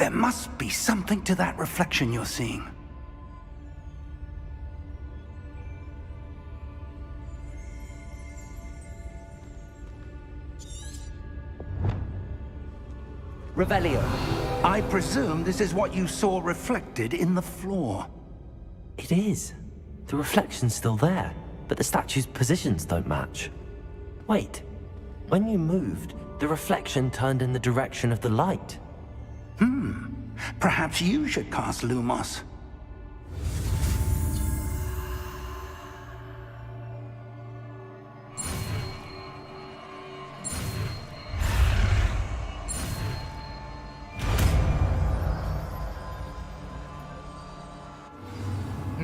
There must be something to that reflection you're seeing. Revelio. I presume this is what you saw reflected in the floor. It is. The reflection's still there, but the statue's positions don't match. Wait. When you moved, the reflection turned in the direction of the light. Perhaps you should cast Lumos.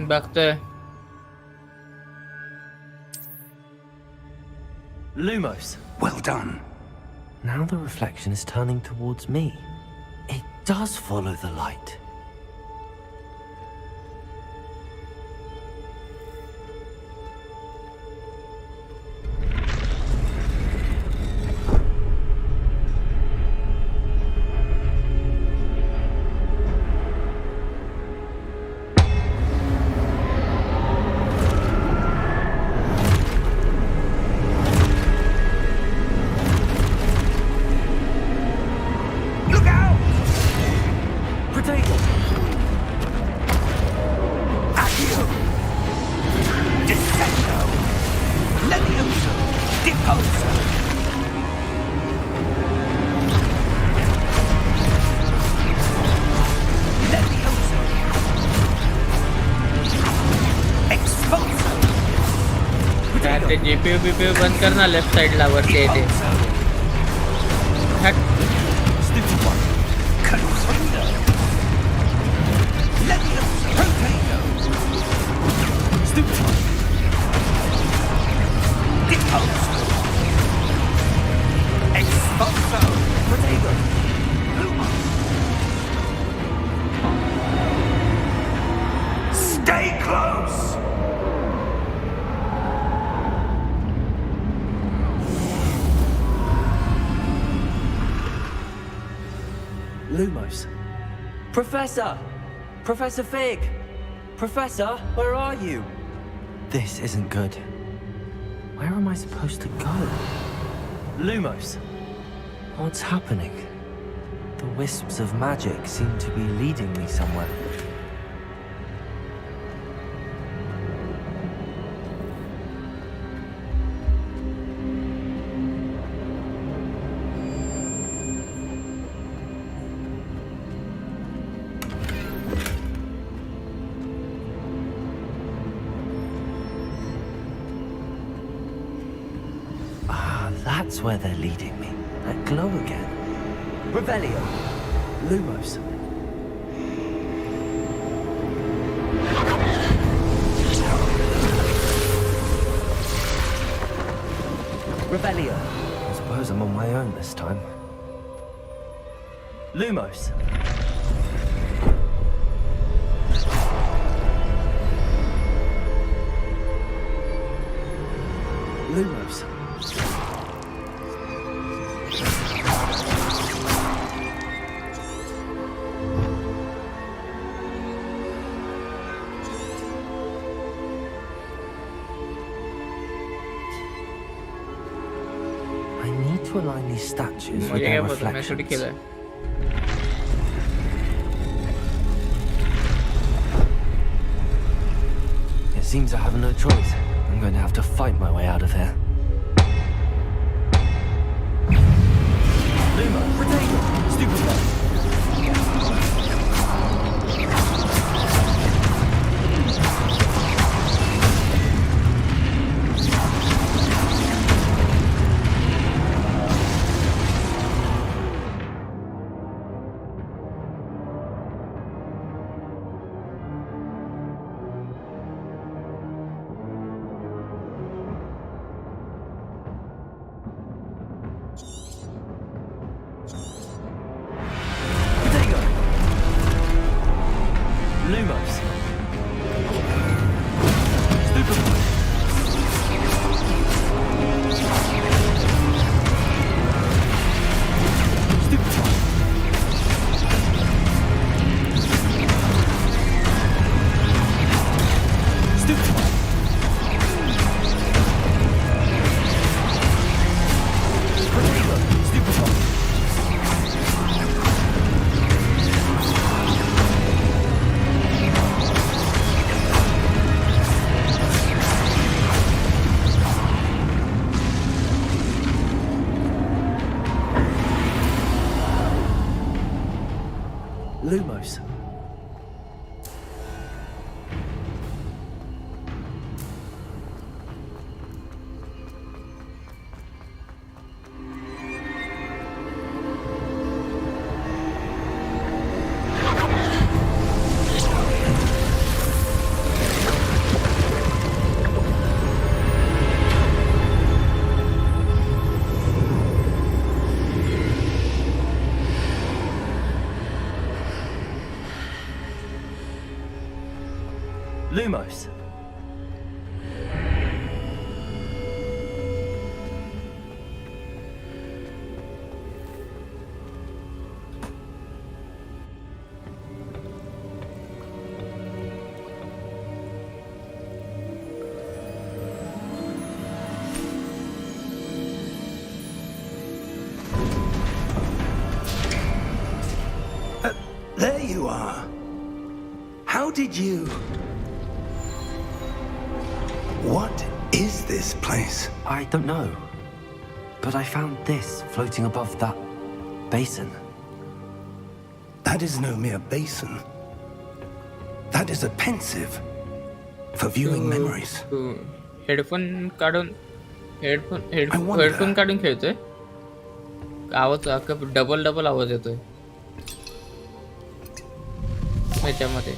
Baktı. Lumos. Well done. Now the reflection is turning towards me. It does follow the light. GPU बंद करना left side ला वरती येते हट Stay close! Lumos. Professor! Professor Fig! Professor, where are you? This isn't good. Where am I supposed to go? Lumos! What's happening? The wisps of magic seem to be leading me somewhere. That's where they're leading me. That glow again. Revelio. Lumos. Revelio. I suppose I'm on my own this time. Lumos. Lumos. To align these statues with their reflections. It seems I have no choice. I'm going to have to fight my way out of here. Luma, Protego, Stupefy. Lumos. Lumos. There you are. How did you... What is this place? I don't know. But I found this floating above that basin. That is no mere basin. That is a pensive for viewing memories. Headphone काढून I wonder- headphone काढून खेळतोय. आवाज double आवाज येतोय त्याच्यामध्ये.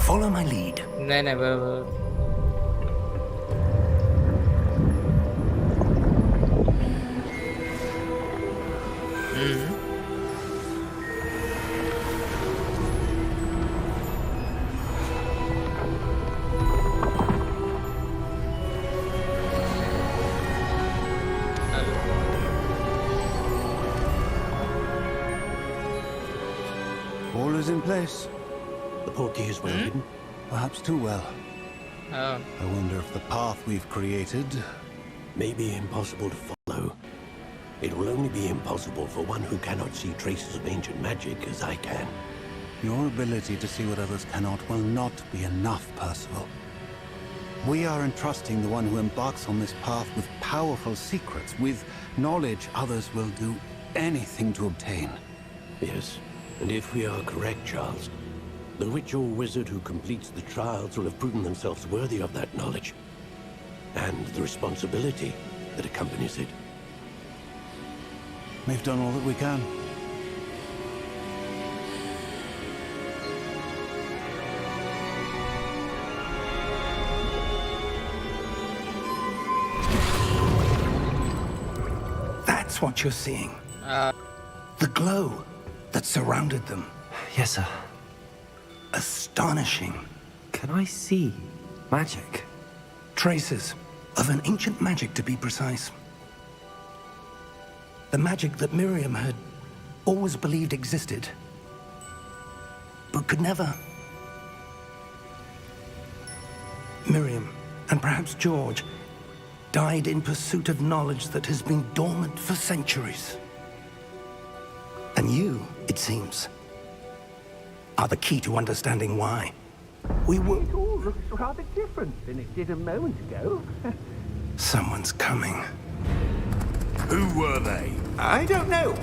Follow my lead. नाही बरोबर. All is in place. The portkey is well hidden. Perhaps too well. Oh. I wonder if the path we've created... May be impossible to follow. It will only be impossible for one who cannot see traces of ancient magic as I can. Your ability to see what others cannot will not be enough, Percival. We are entrusting the one who embarks on this path with powerful secrets, with knowledge others will do anything to obtain. Yes, and if we are correct, Charles, the witch or wizard who completes the trials will have proven themselves worthy of that knowledge, and the responsibility that accompanies it. We've done all that we can. That's what you're seeing. The glow that surrounded them. Yes, sir. Astonishing. Can I see magic? Traces of an ancient magic, to be precise. The magic that Miriam had always believed existed, but could never. Miriam, and perhaps George, died in pursuit of knowledge that has been dormant for centuries. And you, it seems, are the key to understanding why. We will... It all looks rather different than it did a moment ago. Someone's coming. Who were they? I don't know.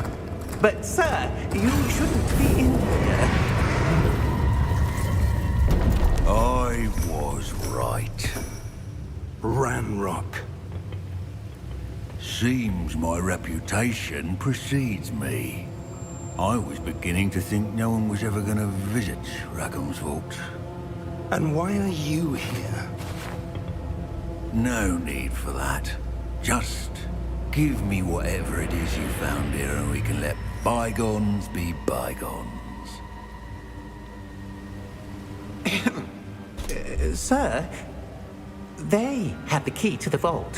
But, sir, you shouldn't be in here. I was right. Ranrock. Seems my reputation precedes me. I was beginning to think no one was ever going to visit Rackham's vault. And why are you here? No need for that. Just give me whatever it is you found here and we can let bygones be bygones. Sir, they had the key to the vault.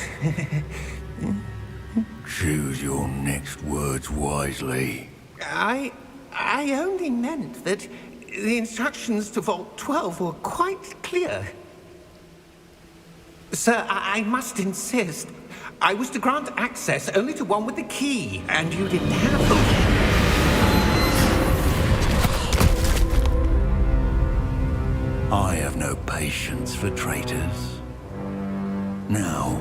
Choose your next words wisely. I only meant that the instructions to Vault 12 were quite clear. Sir, I must insist. I was to grant access only to one with the key, and you didn't have them. I have no patience for traitors. Now,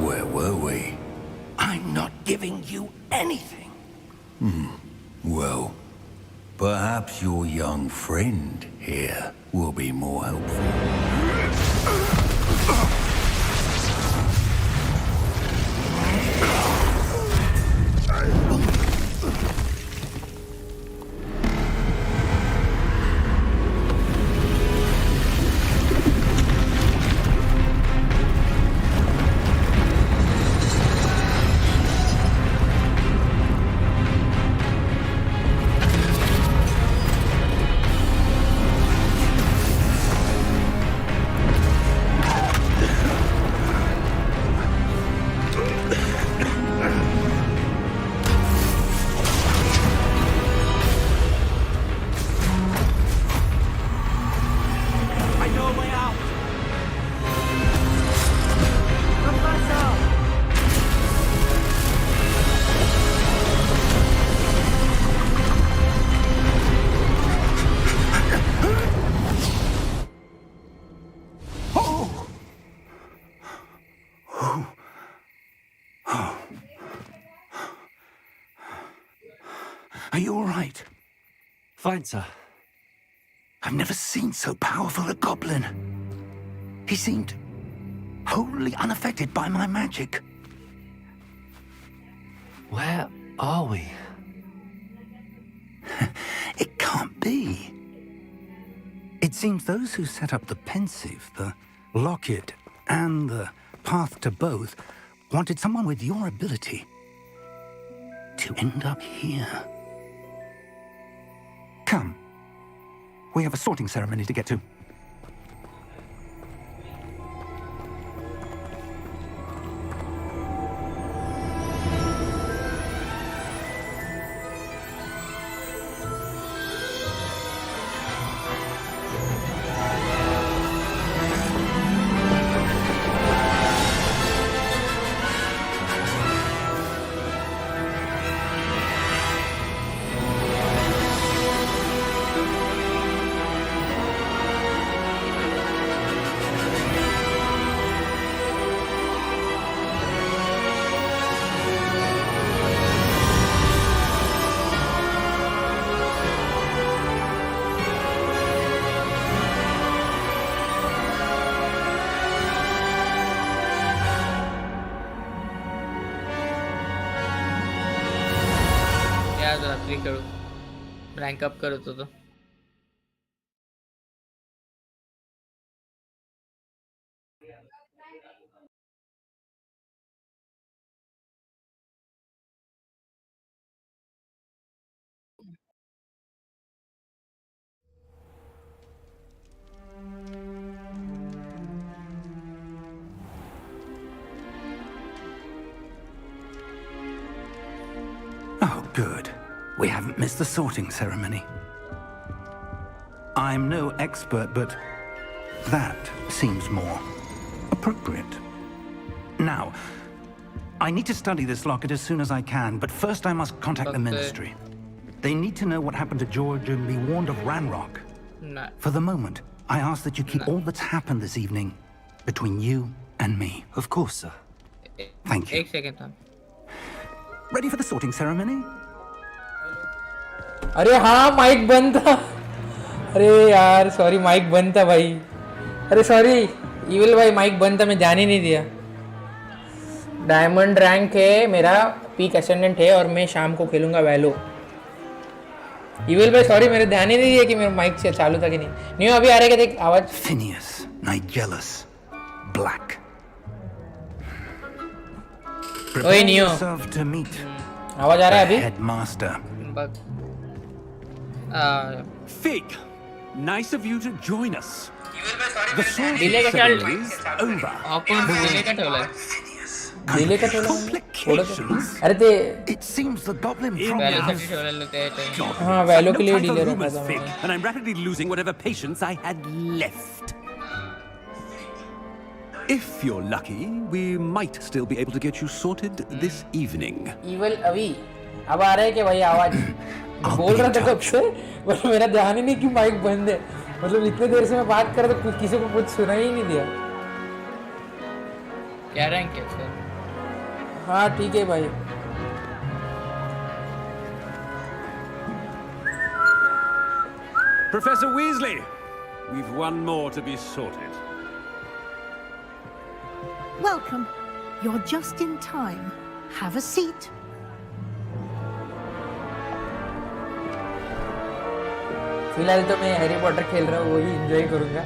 Where were we? I'm not giving you anything. Well, perhaps your young friend here will be more helpful. Are you all right? Fine, sir. I've never seen so powerful a goblin. He seemed wholly unaffected by my magic. Where are we? It can't be. It seems those who set up the pensive, the locket, and the path to both wanted someone with your ability to end up here. Come. We have a sorting ceremony to get to. आज रात्री खेळू rank up करत होतो. Oh, good. We haven't missed the sorting ceremony. I'm no expert, but that seems more appropriate. Now, I need to study this locket as soon as I can, but first I must contact the Ministry. They need to know what happened to George and be warned of Ranrock. No. For the moment, I ask that you keep all that's happened this evening between you and me. Of course, sir. Thank you. एक second थांब. Ready for the sorting ceremony? अरे हाँ mic बंद था. अरे यार sorry mic बंद था भाई. अरे सॉरी इविल भाई माइक बंद था मैं जाने नहीं दिया. डायमंड रैंक है मेरा पीक असेंडेंट है और मैं शाम को खेलूंगा वैलो. इविल भाई सॉरी मेरे ध्यान ही नहीं दिया कि मेरा माइक से चालू था कि नहीं. न्यू अभी आ रहा है क्या देख आवाज. Phineas, Nigellus, Black. ओए नियो Yourself to meet आवाज आ रहा है अभी. Headmaster. Bug Fig, nice of you to join us. The sorting Delay का ख्याल- ceremony is over. आपण डिले का ठेवलाय. डिले का थोड़ा Complications. अरे ते It seems the goblin In problem व्हॅल्यूसाठी has... ठेवलेलं ते time. हाँ वैलो के लिए No time डिले for रखा rumors, था Fig, मैंने. and I'm rapidly losing whatever patience I had left. If you're lucky, we might still be able to get you sorted this evening. Evil अभी अब आ रहा है कि भाई आवाज. बोल रहा था कब से पर मेरा ध्यान ही नहीं कि माइक बंद है. मतलब इतने देर से मैं बात कर रहा था किसी को कुछ सुना ही नहीं दिया. क्या रँक आहे सर? हाँ ठीक है भाई. Professor Weasley, we've one more to be sorted. Welcome. You're just in time. Have a seat. फिलहाल तो मैं हैरी पॉटर खेल रहा हूँ, वही एंजॉय करूंगा.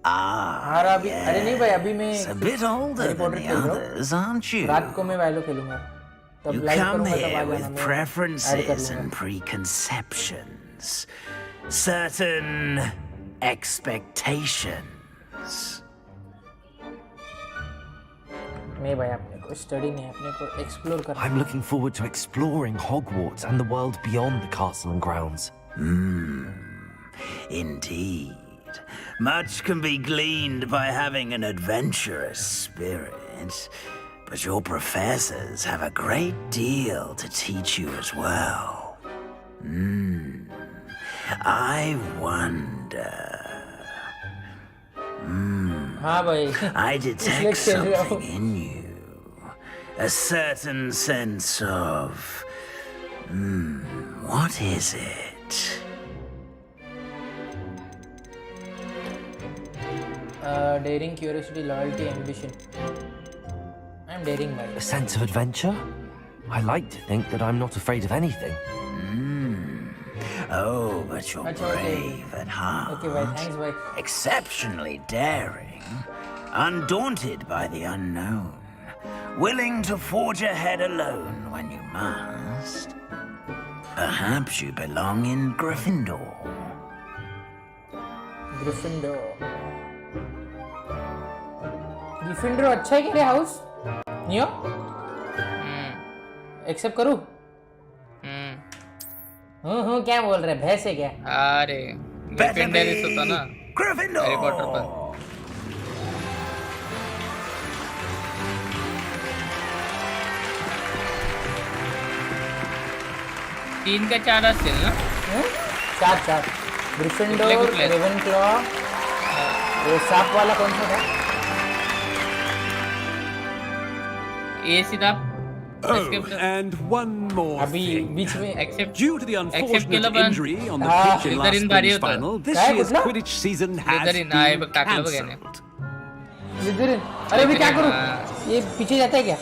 हाँ अभी अरे नहीं भाई अभी मैं A bit older Harry than Potter the खेल रहा others, aren't हूँ. you? रात को मैं वैलो खेलूंगा. तब You लाइव come करूंगा तब आ here जाना, with मैं ऐड कर preferences लूंगा. and preconceptions, certain expectations. नहीं भाई अपने को स्टडी नहीं अपने को एक्सप्लोर करना. I'm looking forward to exploring Hogwarts and the world beyond the castle and grounds. Indeed. Much can be gleaned by having an adventurous spirit, but your professors have a great deal to teach you as well. I wonder. हाँ भाई. I इसलिए detect खेल रहा हूँ. something in you. A certain sense of... what is it? Daring, curiosity, loyalty, ambition. I'm daring भाई. A sense of adventure? I like to think that I'm not afraid of anything. Oh, but you're अच्छा, okay. brave at heart. Okay भाई, thanks भाई. Exceptionally daring, undaunted by the unknown, willing to forge ahead alone when you must. Perhaps you belong in Gryffindor. Gryffindor. Gryffindor अच्छा है क्या रे house? Neo? Accept करूँ? क्या बोल रहे हैं? भैंस है क्या? अरे ग्रिफिंडर होता ना हैरी पॉटर पर. तीन का 4 असतील ना? चार. ग्रिफिंडोर, कुठले? रेवेनक्लॉ, वो सांप वाला कौन सा था? ये सीधा And one more अभी thing. बीच में accept Due to the unfortunate injury on the pitch in last Slytherin भारी spring's होता. final, this काय year's कुठला? Quidditch season has Slytherin, हा, हे been बघ, टाकलं बघ याने. cancelled. Slytherin. अरे अभी क्या करूँ? ये पीछे जाता है क्या?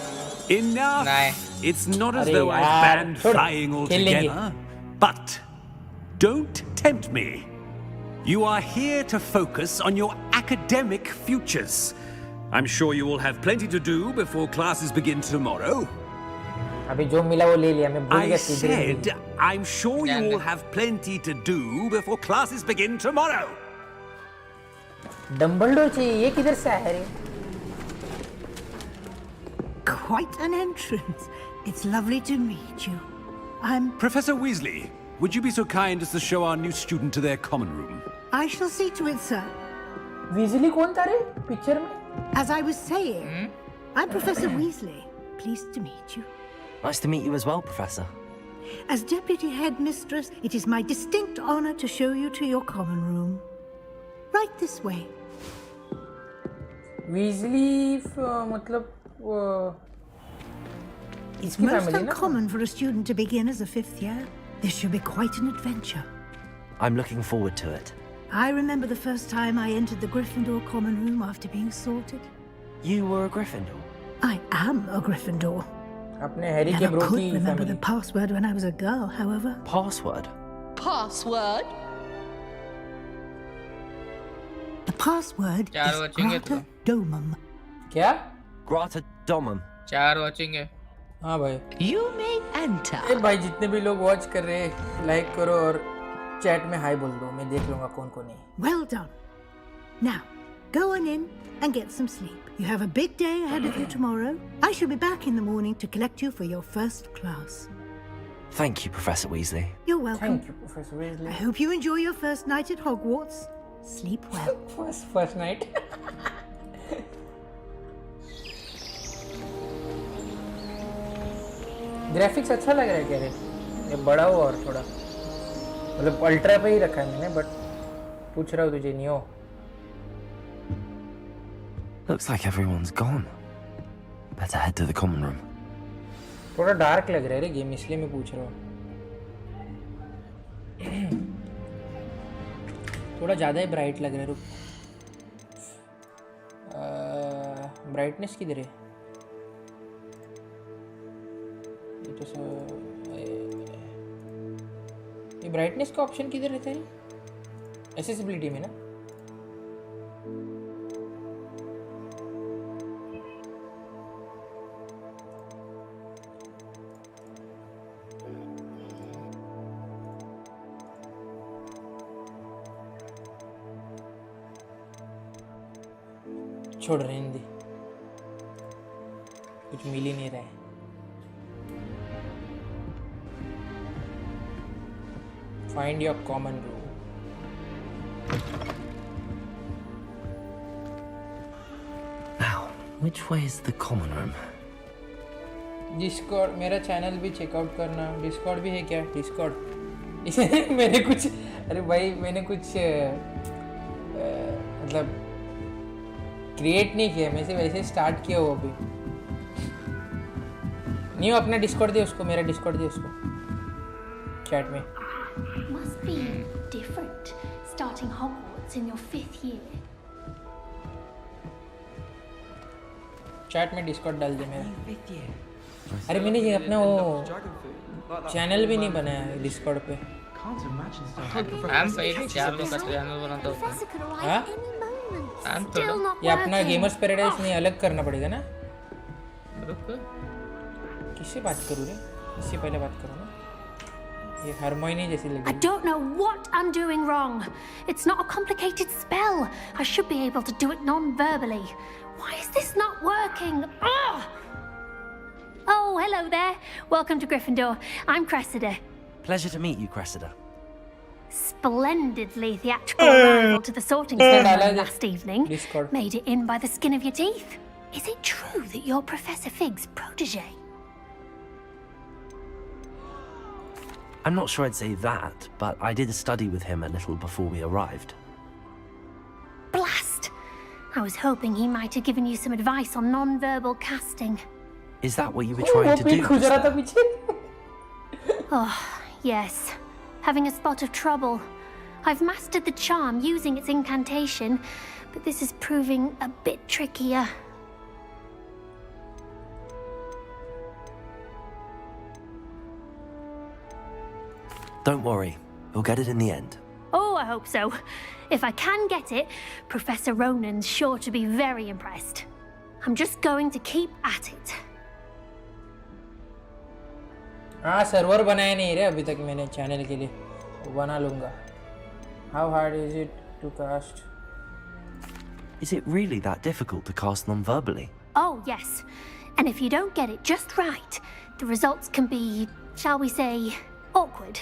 Enough. Nej. It's not as अरे though I've यार, banned छोड़, flying खेल लेंगे. altogether. But don't tempt me. You are here to focus on your academic futures. I'm sure you will have plenty to do before classes begin tomorrow. अभी जो मिला वो ले लिया. मैं भूल I गया Slytherin. said, I'm sure you will have plenty to do before classes begin tomorrow. Dumbledore चाहिए. ये किधर से आया रे? Quite an entrance. It's lovely to meet you. I'm... Professor Weasley, would you be so kind as to show our new student to their common room? I shall see to it, sir. Weasley कौन था रे picture में? As I was saying, I'm Professor Weasley. Pleased to meet you. Nice to meet you as well, Professor. As Deputy Headmistress, it is my distinct honor to show you to your common room. Right this way. Weasley मतलब It's इसकी most family ना? uncommon for a student to begin as a fifth year. This should be quite an adventure. I'm looking forward to it. I remember the first time I entered the Gryffindor common room after being sorted. You were a Gryffindor? I am a Gryffindor. अपने Harry के Never bro could की remember the family. password when I was a girl, however. Password? Password? The password चार is बचेंगे तो. Grata Domum. क्या? Grata Domum. 4 watching है. हाँ भाई. You may enter. ए भाई जितने भी लोग वॉच कर रहे हैं लाइक करो और चैट में हाय बोल दो. मैं देख लूंगा कौन कौन है. Well done. Now, go on in and get some sleep. You have a big day ahead of you tomorrow. I shall be back in the morning to collect you for your first class. Thank you, Professor Weasley. You're welcome. Thank you, Professor Weasley. I hope you enjoy your first night at Hogwarts. Sleep well. First night. Graphics अच्छा लग रहा है क्या रे? ये बड़ा हुआ और थोड़ा मतलब अल्ट्रा पे ही रखा है मैंने बट पूछ रहा हूँ तुझे neo Looks like everyone's gone. Better head to the common room. थोड़ा डार्क लग रहा है रे गेम, इसलिए मैं पूछ रहा हूँ. थोड़ा ज़्यादा ही ब्राइट लग रहा है. रुक, ब्राइटनेस किधर है? ये ब्राइटनेस का ऑप्शन किधर रहता है? एक्सेसिबिलिटी में ना? छोड़ रहने दे, कुछ मिल ही नहीं रहा है. Find your common room. Now, which way is the common room? Discord, मेरा चैनल भी चेकआउट करना. डिस्कॉर्ड भी है क्या? डिस्कॉर्ड मैंने कुछ, अरे भाई मैंने कुछ मतलब क्रिएट नहीं किया, मैं सिर्फ वैसे स्टार्ट किया वो अभी. नहीं, अपना डिस्कॉर्ड दे उसको, मेरा डिस्कॉर्ड दे उसको चैट में. Must be different starting Hogwarts in your 5th year. Chat में डिस्कॉर्ड डाल दे मेरा. अरे मैंने ये अपना वो चैनल भी नहीं बनाया है डिस्कॉर्ड पे. हाँ, ये अपना गेमर्स पैराडाइज नहीं अलग करना पड़ेगा ना. किससे बात करूँ रे? इससे पहले बात करो ना. ये हरमोनी जैसी लगी. I don't know what I'm doing wrong. It's not a complicated spell. I should be able to do it non-verbally. Why is this not working? Ah! Oh, hello there. Welcome to Gryffindor. I'm Cressida. Pleasure to meet you, Cressida. Splendidly theatrical arrival to the sorting ceremony last evening. Discord. Made it in by the skin of your teeth. Is it true that you're Professor Fig's protege? I'm not sure I'd say that, but I did study with him a little before we arrived. Blast! I was hoping he might have given you some advice on non-verbal casting. Is that what you were trying to do? just there? Oh, yes. Having a spot of trouble. I've mastered the charm using its incantation, but this is proving a bit trickier. Don't worry, we'll get it in the end. Oh, I hope so. If I can get it, Professor Ronan's sure to be very impressed. I'm just going to keep at it. हाँ, server बनाया नहीं रे अभी तक मैंने channel के लिए. बना लूँगा. How hard is it to cast? Is it really that difficult to cast non-verbally? Oh, yes. And if you don't get it just right, the results can be, shall we say, awkward.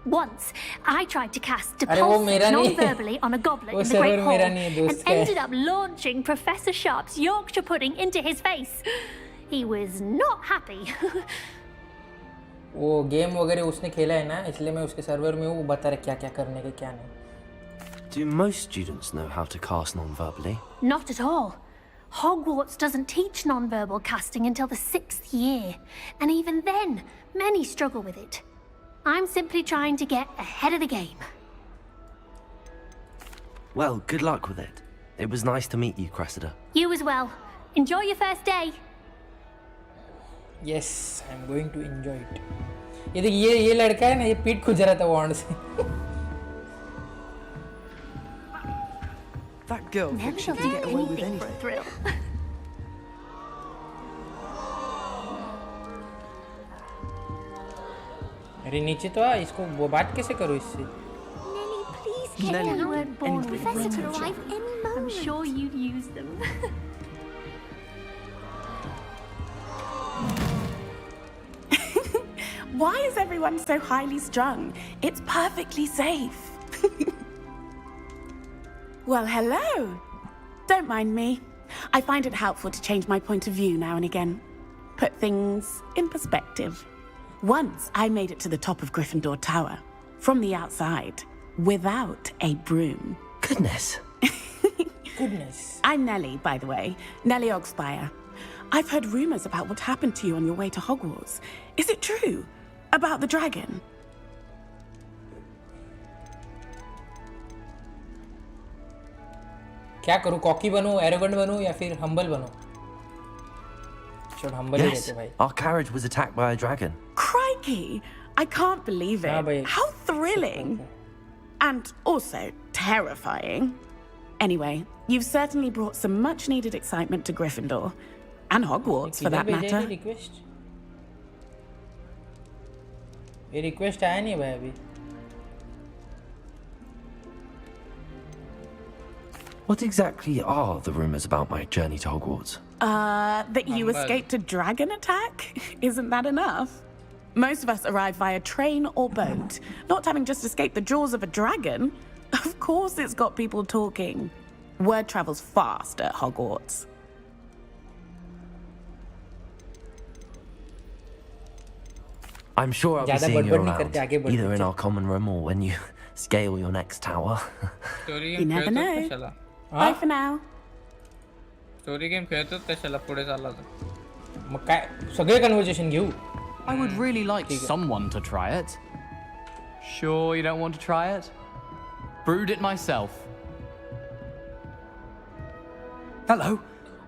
Once, I tried to cast Depulse non-verbally on a goblet in the Great Hall and ended up launching Professor Sharp's Yorkshire pudding into his face. He was not happy. वो game वगैरह उसने खेला है ना, इसलिए मैं उसके server में हूँ. वो बता रहा क्या क्या करने के क्या नहीं. Do most students know how to cast non-verbally? Not at all. Hogwarts doesn't teach non-verbal casting until the 6th year, and even then, many struggle with it. I'm simply trying to get ahead of the game. Well, good luck with it. It was nice to meet you, Cressida. You as well. Enjoy your first day. Yes, I'm going to enjoy it. ये देख, ये लड़का है ना, ये पीठ खुज रहा था वॉन्ड से. That girl thinks she can get away with anything. Thrill. अरे नीचे तो आ, इसको वो बात कैसे करूँ इससे? Nelly, please get Nelly, you weren't born with anything. Professor could arrive any moment. I'm sure you'd use them. Why is everyone so highly strung? It's perfectly safe. Well, hello. Don't mind me. I find it helpful to change my point of view now and again. Put things in perspective. Once I made it to the top of Gryffindor Tower, from the outside, without a broom. Goodness. goodness. I'm Nellie, by the way. Nellie Ogspire. I've heard rumors about what happened to you on your way to Hogwarts. Is it true? About the dragon? क्या करूं? Cocky बनूं, arrogant बनूं या फिर humble बनूं? Should humble Yes, रहते भाई. our carriage was attacked by a dragon. Crikey! I can't believe हाँ it. भाई. How thrilling! And also terrifying. Anyway, you've certainly brought some much-needed excitement to Gryffindor. And Hogwarts, for that matter. Request ये request आया नहीं भाई अभी. What exactly are the rumors about my journey to Hogwarts? That you escaped a dragon attack? Isn't that enough? Most of us arrive via train or boat. Not having just escaped the jaws of a dragon. Of course it's got people talking. Word travels fast at Hogwarts. I'm sure I'll be ज़्यादा seeing you बड़बड़ नहीं around, करते, आगे बढ़ either in चल. our common room or when you scale your next tower. You never know. Bye for now. Story game खेळतो कशाला पुढे चालला तर. मग काय सगळे कन्व्हर्सेशन घेऊ. I would really like someone to try it. Sure you don't want to try it? Brewed it myself. Hello.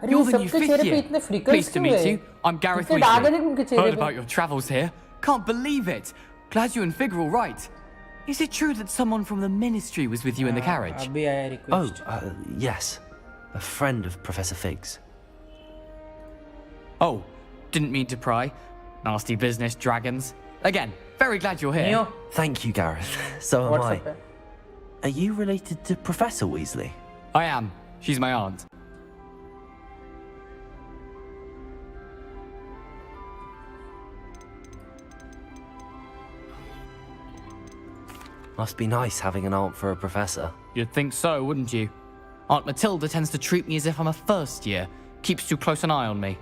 अरे You're ये the new सबके fifth चेहरे पे year. इतने फ्रिकल्स Pleased to क्यों meet है? you. I'm Gareth इतने दाग है Weasley. उनके चेहरे Heard पे. about your travels here. Can't believe it. Glad you and Fig are all right. Is it true that someone from the Ministry was with you in the carriage? अभी आया request. Yes. A friend of Professor Fig's. Oh, didn't mean to pry. Nasty business, dragons. Again, very glad you're here. Neo. Thank you, Gareth. So am What's I. up? Are you related to Professor Weasley? I am. She's my aunt. Must be nice having an aunt for a professor. You'd think so, wouldn't you? Aunt Matilda tends to treat me as if I'm a first year, keeps too close an eye on me.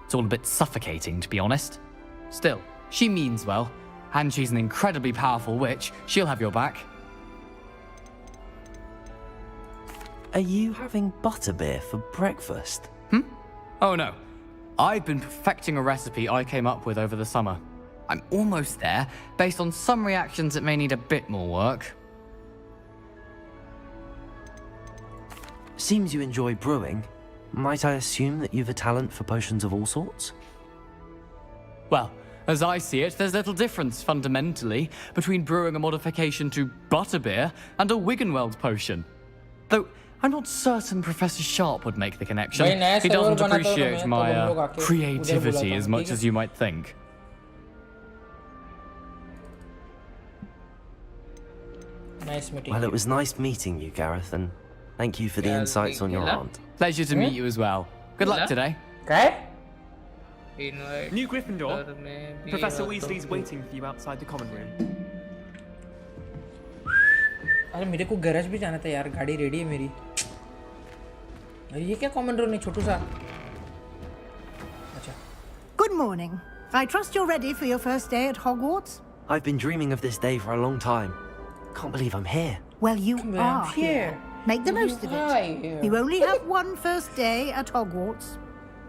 It's all a bit suffocating, to be honest. Still, she means well, and she's an incredibly powerful witch. She'll have your back. Are you having butterbeer for breakfast? Oh no. I've been perfecting a recipe I came up with over the summer. I'm almost there, based on some reactions that may need a bit more work. Seems you enjoy brewing. Might I assume that you've a talent for potions of all sorts? Well, as I see it, there's little difference, fundamentally, between brewing a modification to butterbeer and a Wiggenweld potion. Though, I'm not certain Professor Sharp would make the connection. भाई नया He server doesn't बनाता हूँ तो appreciate मैं, तो my हम लोग आके उधर creativity बुलाता as हूँ, much ठीक है? as you might think. Nice meeting Well, you. it was nice meeting you, Gareth, and thank you for the insights on your aunt. Pleasure to meet you as well. Good luck today. काय? New Gryffindor. Professor Weasley's waiting for you outside the common room. अरे मेरे को garage भी जाना था यार, गाड़ी ready है मेरी. अरे ये क्या कॉमन रूम है छोटू सा. अच्छा. Good morning. I trust you're ready for your first day at Hogwarts? I've been dreaming of this day for a long time. Can't believe I'm here. Well, you are here. Make the most of it. You only have one first day at Hogwarts.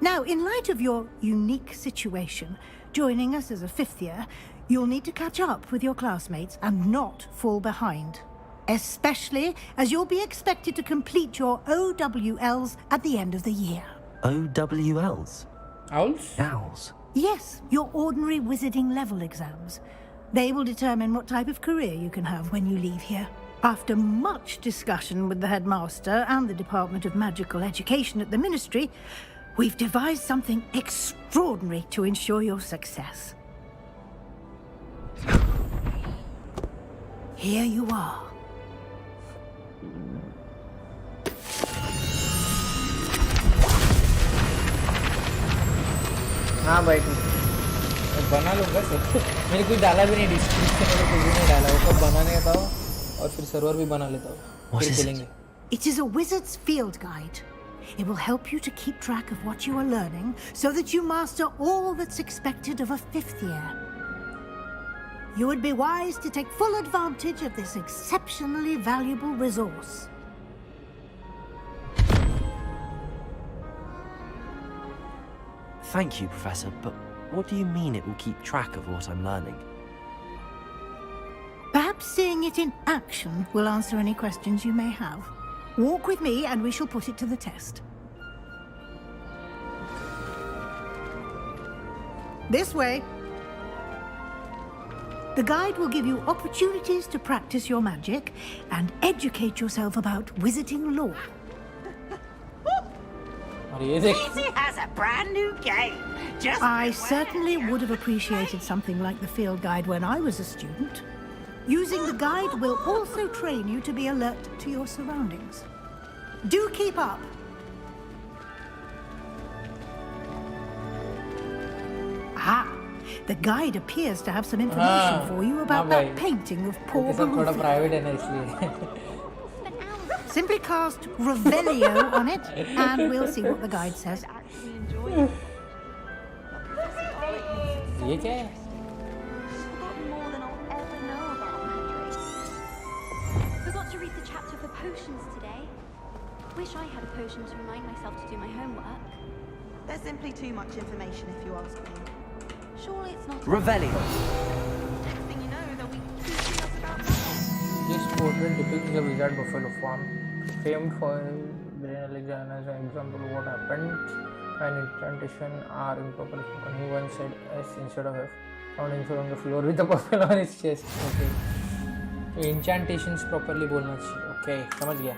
Now, in light of your unique situation, joining us as a fifth year, you'll need to catch up with your classmates and not fall behind. Especially as you'll be expected to complete your OWLs at the end of the year. OWLs? Owls? Owls. Yes, your ordinary wizarding level exams. They will determine what type of career you can have when you leave here. After much discussion with the headmaster and the Department of Magical Education at the Ministry, we've devised something extraordinary to ensure your success. Here you are. हाँ भाई ठीक मैं बना लूँगा सब. मैंने कुछ डाला भी नहीं डिस्क्रिप्शन में, कुछ भी नहीं डाला. वो सब बनाने का था और फिर सर्वर भी बना लेता हूँ. फिर खेलेंगे. It is a wizard's field guide. It will help you to keep track of what you are learning so that you master all that's expected of a fifth year. You would be wise to take full advantage of this exceptionally valuable resource. Thank you, Professor, but what do you mean it will keep track of what I'm learning? Perhaps seeing it in action will answer any questions you may have. Walk with me and we shall put it to the test. This way. The guide will give you opportunities to practice your magic and educate yourself about wizarding lore. Easy has a brand new game. I certainly would have appreciated something like the field guide when I was a student. Using the guide will also train you to be alert to your surroundings. Do keep up. Ah, the guide appears to have some information for you about that painting of poor Baruffi. Simply cast Revelio on it, and we'll see what the guide says. ये क्या है? Forgot to read the chapter for potions today. Wish I had a potion to remind myself to do my homework. There's simply too much information if you ask me. Surely it's not... Revelio. Next thing you know, they'll be teaching us about that. This portrait depicts the wizard buffalo farm, famed for Brian Alexander as an example of what happened when incantation are improperly spoken. He once said S instead of F, found himself on the floor with a buffalo on his chest. Okay. So incantations properly बोलना चाहिए. Okay, समझ गया.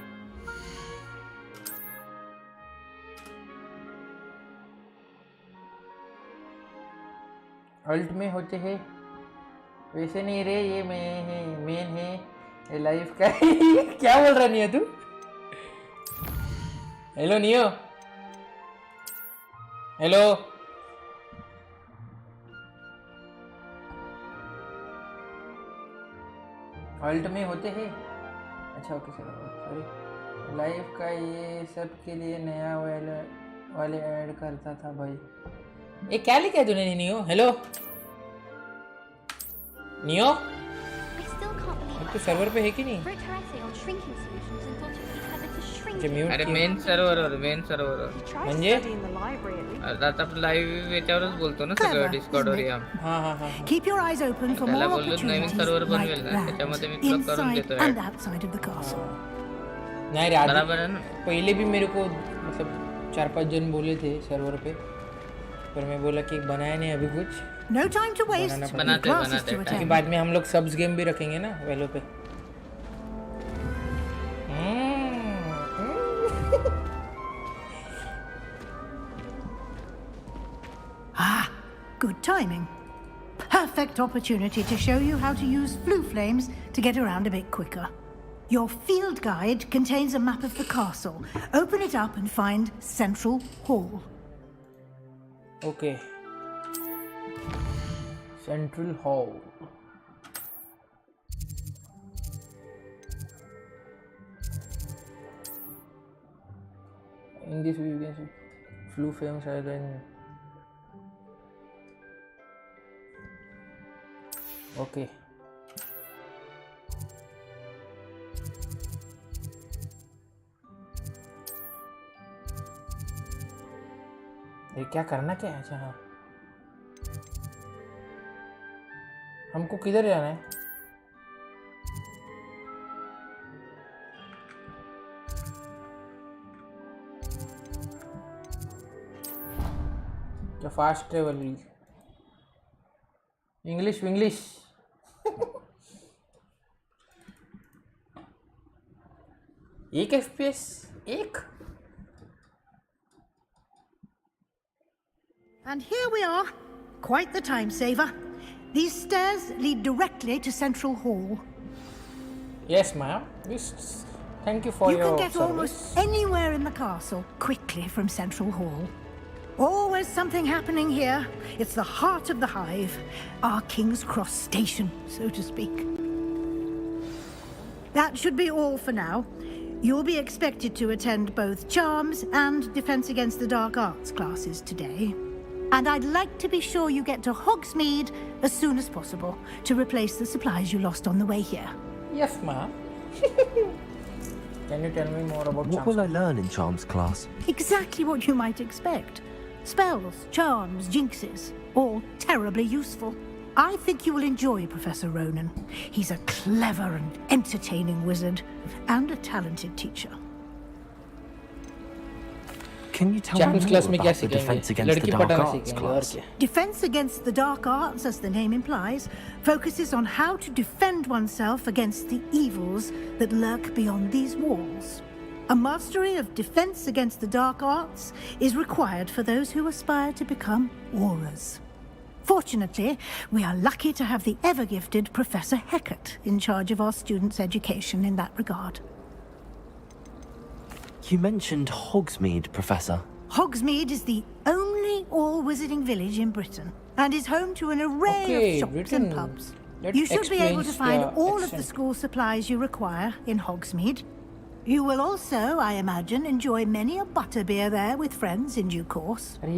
Alt में होते हैं वैसे नहीं रे, ये मेन है ये लाइफ का क्या बोल रहा नियो तू? हेलो नियो, हेलो अल्ट में होते हैं. अच्छा ओके सॉरी, लाइफ का ये सब के लिए नया वाले ऐड करता था भाई. ये क्या लिखा है तूने नियो? हेलो नियो, तो सर्वर पे है कि नहीं? अरे मेन सर्वर म्हणजे आता आपण लाईव्ह याच्यावरच बोलतो ना सगळं डिस्कॉर्ड वर या. Keep your eyes open for more opportunities server like बनवेल ना, त्याच्यामध्ये मी that तुला करून inside देतो and add. outside of the castle. नहीं रे, बराबर है ना? पहले भी मेरे को मतलब 4-5 जन बोले थे सर्वर पे, पर मैं बोला कि बनाया नहीं अभी कुछ. No time to waste. बनाते क्योंकि बाद में हम लोग सब्स गेम भी रखेंगे ना वेलो पे. Ah, good timing. Perfect opportunity to show you how to use flue flames to get around a bit quicker. Your field guide contains a map of the castle. Open it up and find Central Hall. Okay. Central Hall. In this view, you can see flue flames are then. Okay. ये क्या करना क्या है? अच्छा हाँ, हमको किधर जाना है? क्या फास्ट ट्रेवल इंग्लिश विंग्लिश. एक FPS एक. And here we are. Quite the time saver. These stairs lead directly to Central Hall. Yes, ma'am. Thank you for your You can get service. almost anywhere in the castle quickly from Central Hall. Always something happening here. It's the heart of the hive, our King's Cross station, so to speak. That should be all for now. You'll be expected to attend both Charms and Defense Against the Dark Arts classes today. And I'd like to be sure you get to Hogsmeade as soon as possible to replace the supplies you lost on the way here. Yes, ma'am. Can you tell me more about What will I learn in Charms class? Exactly what you might expect. Spells, charms, jinxes, all terribly useful. I think you will enjoy Professor Ronan. He's a clever and entertaining wizard, and a talented teacher. Can you tell me more about the Defense Against the Dark Arts class? Defense Against the Dark Arts, as the name implies, focuses on how to defend oneself against the evils that lurk beyond these walls. A mastery of Defense Against the Dark Arts is required for those who aspire to become Aurors. Fortunately, we are lucky to have the ever-gifted Professor Hecat in charge of our students' education in that regard. You mentioned Hogsmeade, Professor. Hogsmeade is the only all-wizarding village in Britain and is home to an array of shops and pubs. You should be able to find all of the school supplies you require in Hogsmeade. You will also, I imagine, enjoy many a butterbeer there with friends in due course. Thank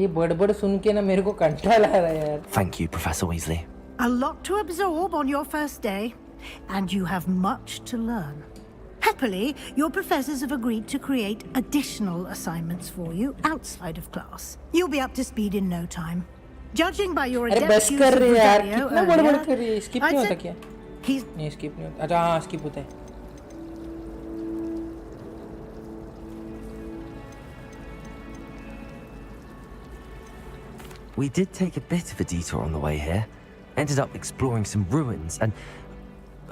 you, Professor Weasley. A lot to absorb on your first day, and you have much to learn. Happily, your professors have agreed to create additional assignments for you outside of class. You'll be up to speed in no time. Judging by your adept use of Revelio earlier, We did take a bit of a detour on the way here. Ended up exploring some ruins and...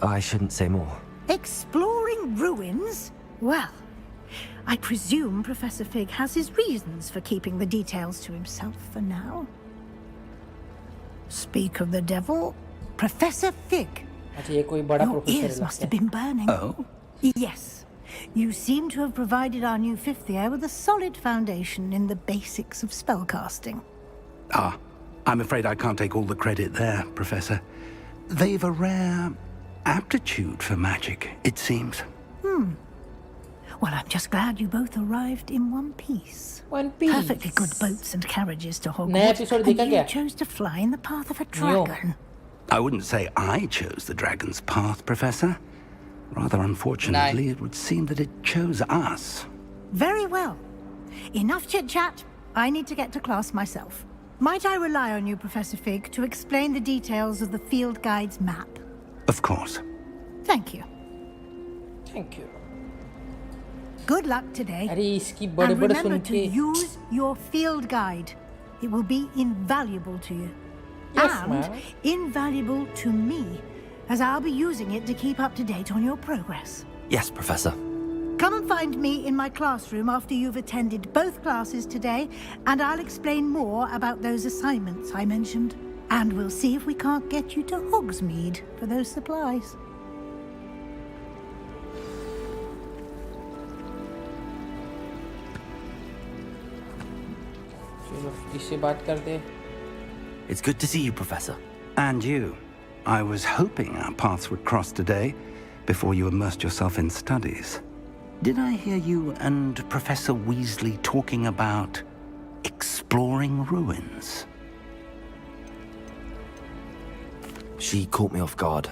I shouldn't say more. Exploring ruins? Well, I presume Professor Fig has his reasons for keeping the details to himself for now. Speak of the devil, Professor Fig. Your ears must have been burning. Oh? Yes. You seem to have provided our new fifth year with a solid foundation in the basics of spellcasting. Ah, I'm afraid I can't take all the credit there, Professor. They've a rare aptitude for magic, it seems. Well, I'm just glad you both arrived in one piece. Perfectly good boats and carriages to Hogwarts, and you chose to fly in the path of a dragon. I wouldn't say I chose the dragon's path, Professor. Rather unfortunately, it would seem that it chose us. Very well. Enough chit-chat. I need to get to class myself. Might I rely on you, Professor Fig, to explain the details of the field guide's map? Of course. Thank you. Thank you. Good luck today. And remember to use your field guide. It will be invaluable to you. Yes, and ma'am. invaluable to me, as I'll be using it to keep up to date on your progress. Yes, Professor. Come and find me in my classroom after you've attended both classes today, and I'll explain more about those assignments I mentioned. And we'll see if we can't get you to Hogsmeade for those supplies. It's good to see you, Professor. And you. I was hoping our paths would cross today, before you immersed yourself in studies. Did I hear you and Professor Weasley talking about exploring ruins? She caught me off guard.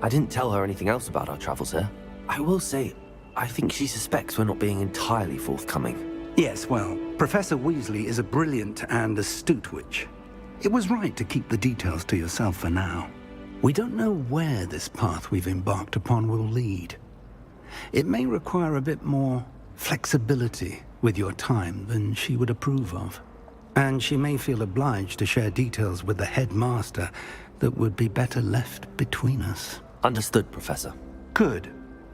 I didn't tell her anything else about our travels here. I will say, I think she suspects we're not being entirely forthcoming. Yes, well, Professor Weasley is a brilliant and astute witch. It was right to keep the details to yourself for now. We don't know where this path we've embarked upon will lead. It may require a bit more flexibility with your time than she would approve of. And she may feel obliged to share details with the headmaster that would be better left between us. Understood, Professor. Good.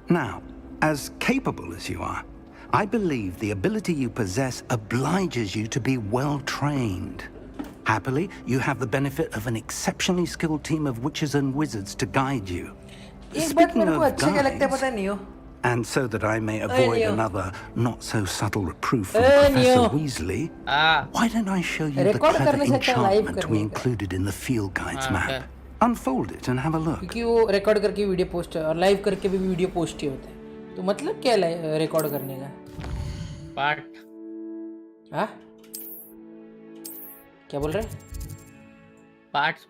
Now, as capable as you are, I believe the ability you possess obliges you to be well-trained. Happily, you have the benefit of an exceptionally skilled team of witches and wizards to guide you. Speaking of guides, and so that I may avoid another not-so-subtle reproof from Professor Weasley, why don't I show you the clever enchantment we included in the field guide's map? Unfold it and have a look. क्योंकि वो record करके video post और live करके भी video post ही होता है, तो मतलब क्या रिकॉर्ड करने का पार्ट? हाँ, क्या बोल रहे? पार्ट्स.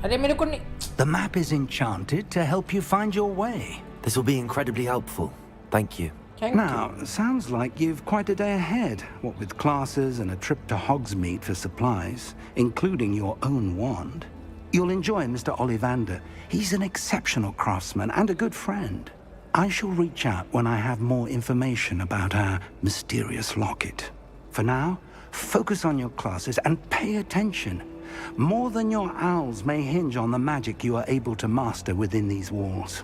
अरे मेरे को नहीं. The map is enchanted to help you find your way. This will be incredibly helpful. Thank you. Now, sounds like you've quite a day ahead, what with classes and a trip to Hogsmeade for supplies, including your own wand. You'll enjoy Mr. Ollivander. He's an exceptional craftsman and a good friend. I shall reach out when I have more information about our mysterious locket. For now, focus on your classes and pay attention. More than your owls may hinge on the magic you are able to master within these walls.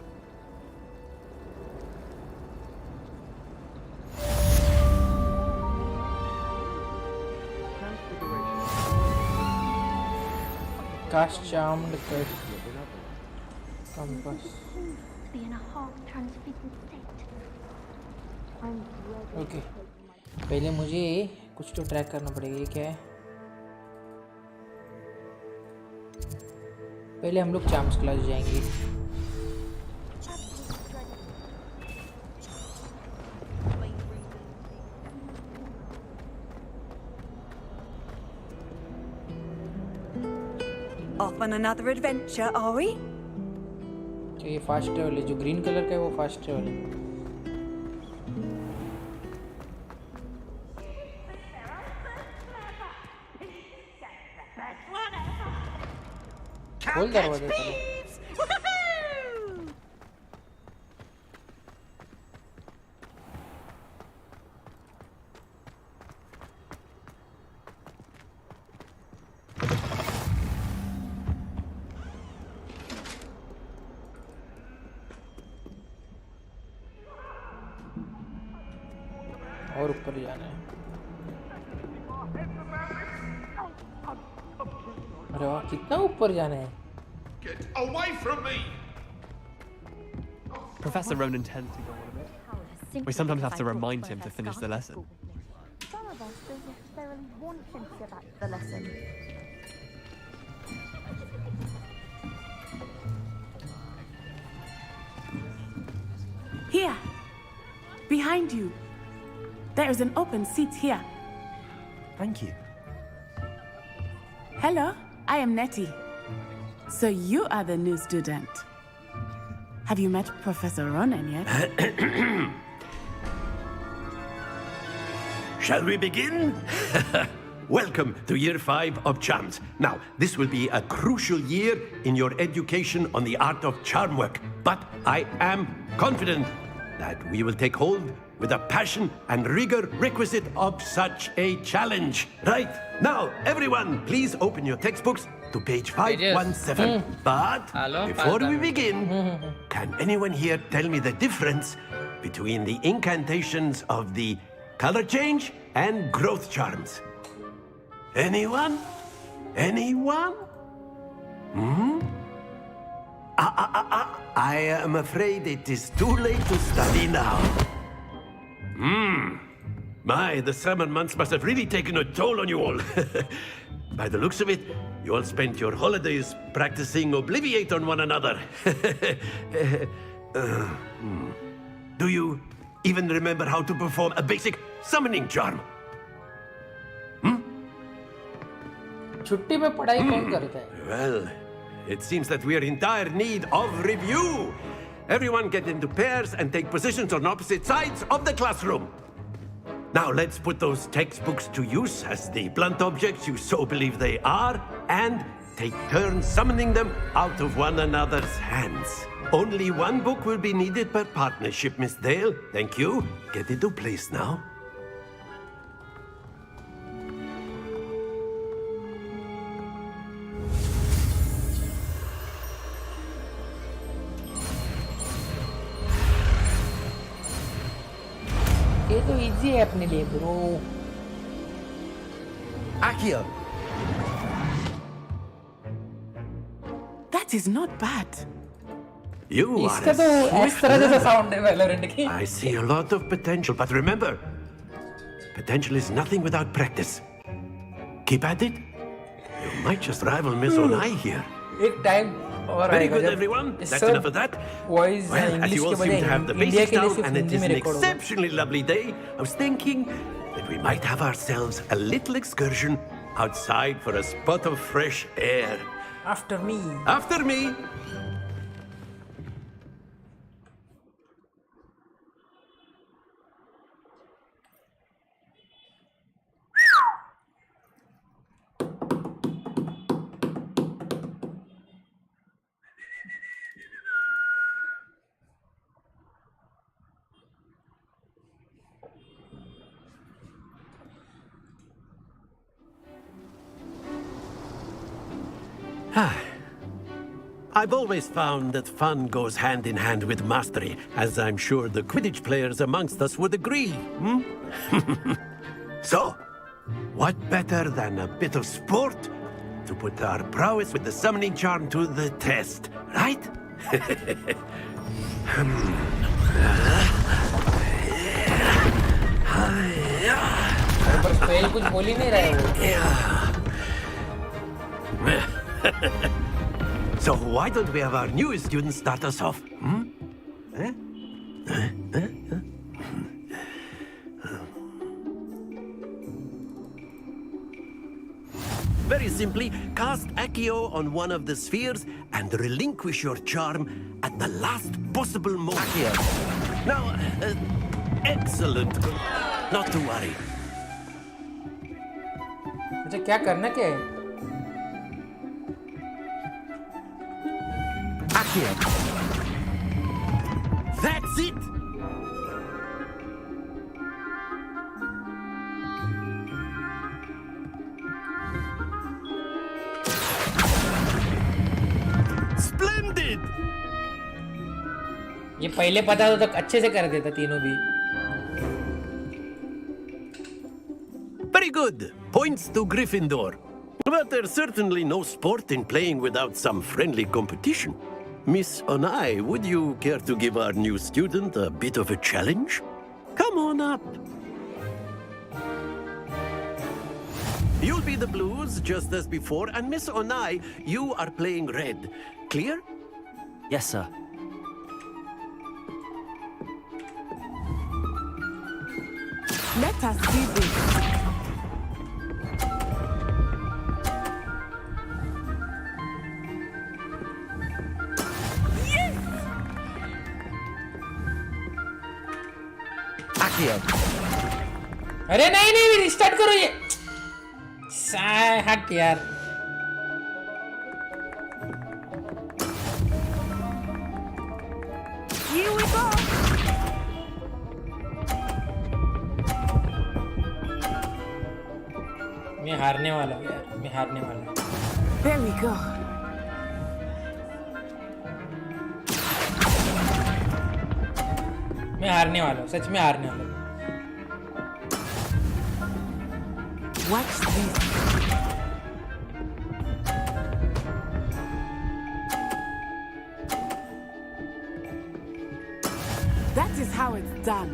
Cast charmed compass. Okay पहले मुझे कुछ तो track करना पड़ेगा। ये क्या है? पहले हम लोग चार्म्स क्लास जाएंगे। Off on another adventure, are we? तो ये फास्ट ट्रैवल है, जो ग्रीन कलर का है वो फास्ट ट्रैवल है। खोल दरवाजा पहले। और ऊपर जाना है। अरे वाह, कितना ऊपर जाना है? Get away from me! Professor Ronan tends to go on a bit. We sometimes have to remind him to finish the lesson. Some of us don't necessarily want him to get back to the lesson. Here, behind you. There is an open seat here. Thank you. Hello, I am Nettie. So you are the new student. Have you met Professor Ronan yet? Shall we begin? Welcome to Year 5 of Charms. Now, this will be a crucial year in your education on the art of charm work, but I am confident that we will take hold with the passion and rigor requisite of such a challenge. Right, now, everyone, please open your textbooks to page 517. But before we begin, can anyone here tell me the difference between the incantations of the color change and growth charms? Anyone? Anyone? I am afraid it is too late to study now. My, the summer months must have really taken a toll on you all. By the looks of it, you all spent your holidays practicing Obliviate on one another. Do you even remember how to perform a basic summoning charm? छुट्टी में पढ़ाई कौन करता है? Well, it seems that we are in dire need of review. Everyone get into pairs and take positions on opposite sides of the classroom. Now let's put those textbooks to use as the blunt objects you so believe they are, and take turns summoning them out of one another's hands. Only one book will be needed per partnership, Miss Dale. Thank you. Get into place now. ये तो easy है अपने लिए bro. Accio. That is not bad. You are इसका तो इस तरह जैसा साउंड है वैलोरेंट की। I see a lot of potential, but remember, potential is nothing without practice. Keep at it. You might just rival Miss Onai here. एक time और Very आएगा good, जब everyone. इस That's सब enough of that. Voice Well, as English you all के seem to have बजाय the India basics के लिए down, सिर्फ and it हिंदी is में an रिकॉर्ड होगा। exceptionally lovely day, I was thinking that we might have ourselves a little excursion outside for a spot of fresh air. After me. After me. I've always found that fun goes hand in hand with mastery, as I'm sure the Quidditch players amongst us would agree. So, what better than a bit of sport to put our prowess with the summoning charm to the test, right? पर spell कुछ बोल ही नहीं रहा So why don't we have our newest student start us off? Very simply, cast Accio on one of the spheres and relinquish your charm at the last possible moment. Accio. Now, excellent. Not to worry. मुझे क्या करना क्या है? Accio. That's it. Splendid. ये पहले पता तो अच्छे से कर देता तीनों भी. Very good. Points to Gryffindor. But there's certainly no sport in playing without some friendly competition. Miss Onai, would you care to give our new student a bit of a challenge? Come on up. You'll be the blues just as before, and Miss Onai, you are playing red. Clear? Yes, sir. Let us do this. Accio. अरे नहीं नहीं restart करो ये. हट यार. Here we go. मैं हारने वाला हूँ यार. मैं हारने वाला हूँ. There we go. मैं हारने वाला हूँ. सच में हारने वाला हूँ. Watch this. That is how it's done.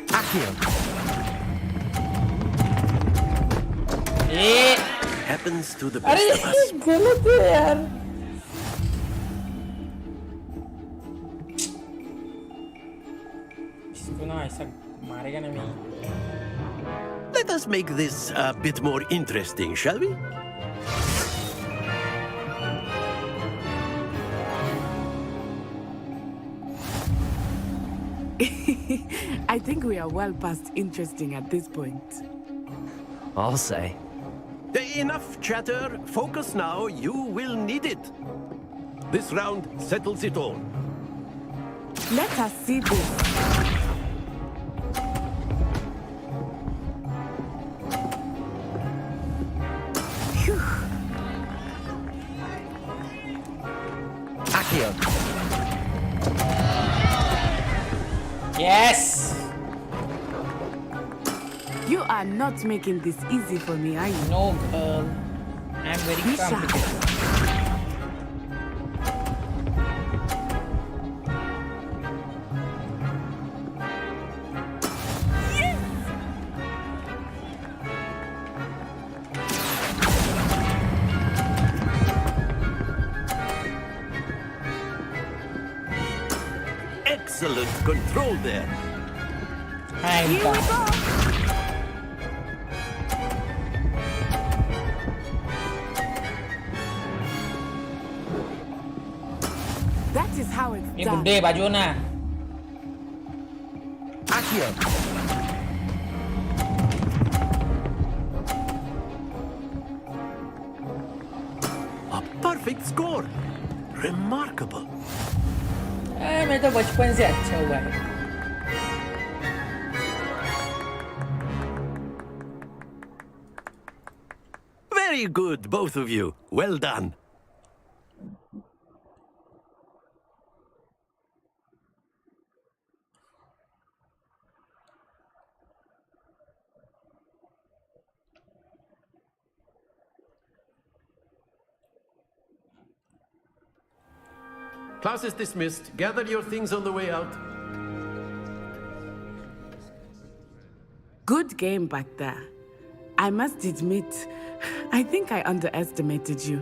Accio. Happens to the अरे best of us. गलत है यार. इसको ना ऐसा मारेगा ना मैं. Let us make this a bit more interesting, shall we? I think we are well past interesting at this point. I'll say. Enough chatter. Focus now. You will need it. This round settles it all. Let us see this. Phew. Accio. Yes. You are not making this easy for me, are you? No, girl. I'm very Be sharp. complicated. Excellent control there. I'm Here we done. go. That is how it's ये done. गुड्डे बाजू ना. Accio. A perfect score. Remarkable. मैं तो बचपन से अच्छा हुआ है. Very good, both of you. Well done. Class is dismissed. Gather your things on the way out. Good game back there. I must admit, I think I underestimated you.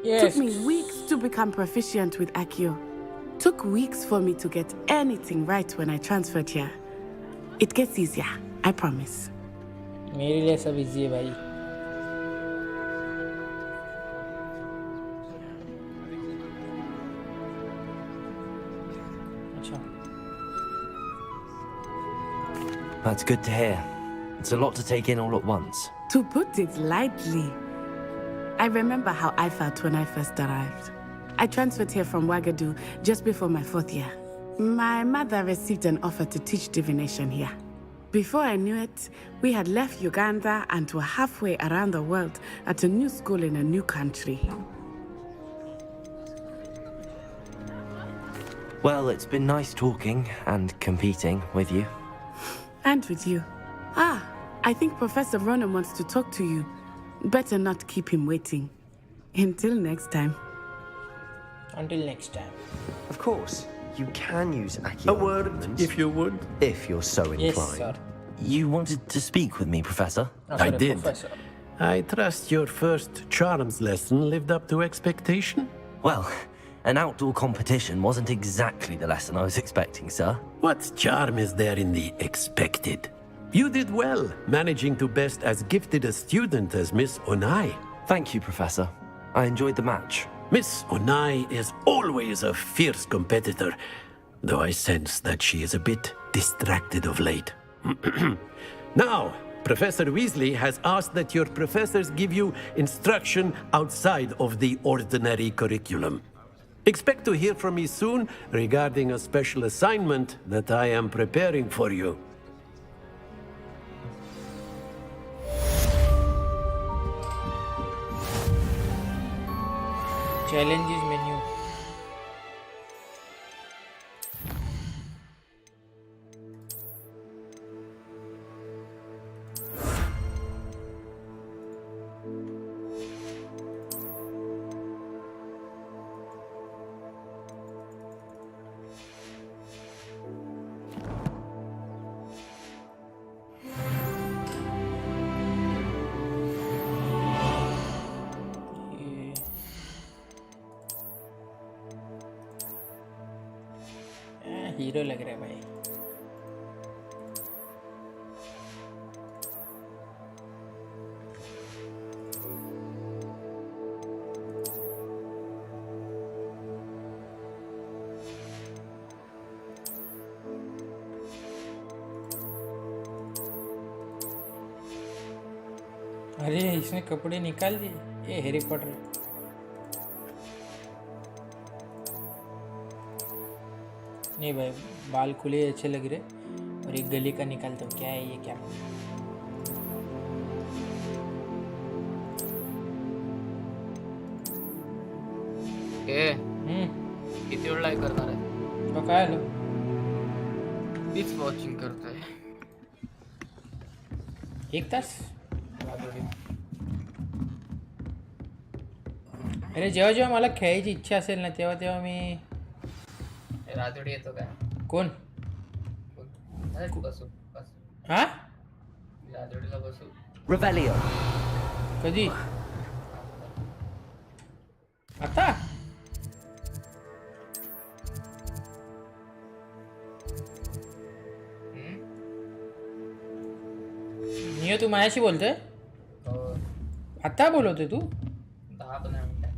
Yes. Took me weeks to become proficient with Accio. Took weeks for me to get anything right when I transferred here. It gets easier, I promise. मेरे लिए सब easy है भाई. That's good to hear. It's a lot to take in all at once. To put it lightly, I remember how I felt when I first arrived. I transferred here from Ouagadougou just before my 4th year. My mother received an offer to teach divination here. Before I knew it, we had left Uganda and were halfway around the world at a new school in a new country. Well, it's been nice talking and competing with you. And with you. Ah, I think Professor Ronan wants to talk to you. Better not keep him waiting. Until next time. Until next time. Of course, you can use Accio. A word, if you would. If you're so inclined. Yes, sir. You wanted to speak with me, Professor? Oh, sorry, I did. Professor. I trust your first charms lesson lived up to expectation? Well, an outdoor competition wasn't exactly the lesson I was expecting, sir. What charm is there in the expected? You did well, managing to best as gifted a student as Miss Onai. Thank you, Professor. I enjoyed the match. Miss Onai is always a fierce competitor, though I sense that she is a bit distracted of late. Now, Professor Weasley has asked that your professors give you instruction outside of the ordinary curriculum. Expect to hear from me soon regarding a special assignment that I am preparing for you. Challenges menu. Hero लग रहा है भाई. अरे इसने कपड़े निकाल दिए. ये हैरी पॉटर. नहीं भाई, बाल खुले अच्छे लग रहे. और एक गले का निकालता हूँ. क्या है ये? क्या किती वेळ लाईक करणार आहे? तो काय आलं? तीच वॉचिंग करतोय. 1 तास. अरे जेव्हा जेव्हा मला खेळायची इच्छा असेल ना, तेव्हा तेव्हा मी राजोडी येतो काय? कोण? बसू. हा? राजोडीला बसू. Revelio. कधी? आता? नियो तू माझ्याशी बोलतोय? आता बोलवतोय तू? 10-15 मिनिटं.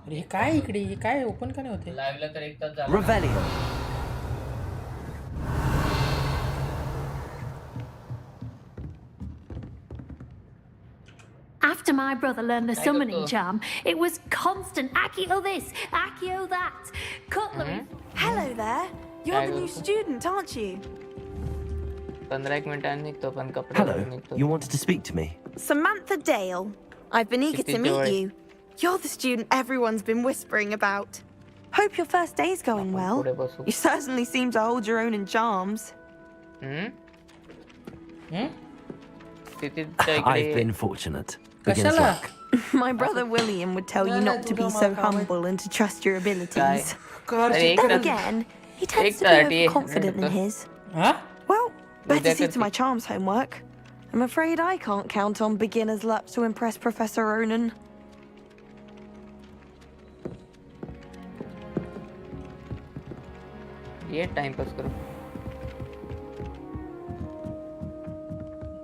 अरे हे काय इकडे? हे काय ओपन का नाही होते? लाईव्हला तर 1 तास झाला. Revelio. After my brother learned the summoning charm, it was constant Accio this, Accio that, cutlery. Hello there. You're the new student, aren't you? Hello, you wanted to speak to me? Samantha Dale. I've been eager to meet you. You're the student everyone's been whispering about. Hope your first day's going well. You certainly seem to hold your own in charms. I've been fortunate. Beginner's luck. My brother William would tell you not to be so humble and to trust your abilities. Then again, he tends to be overconfident in his. Well, better see to my charms homework. I'm afraid I can't count on beginner's luck to impress Professor Ronan. Time pass karo.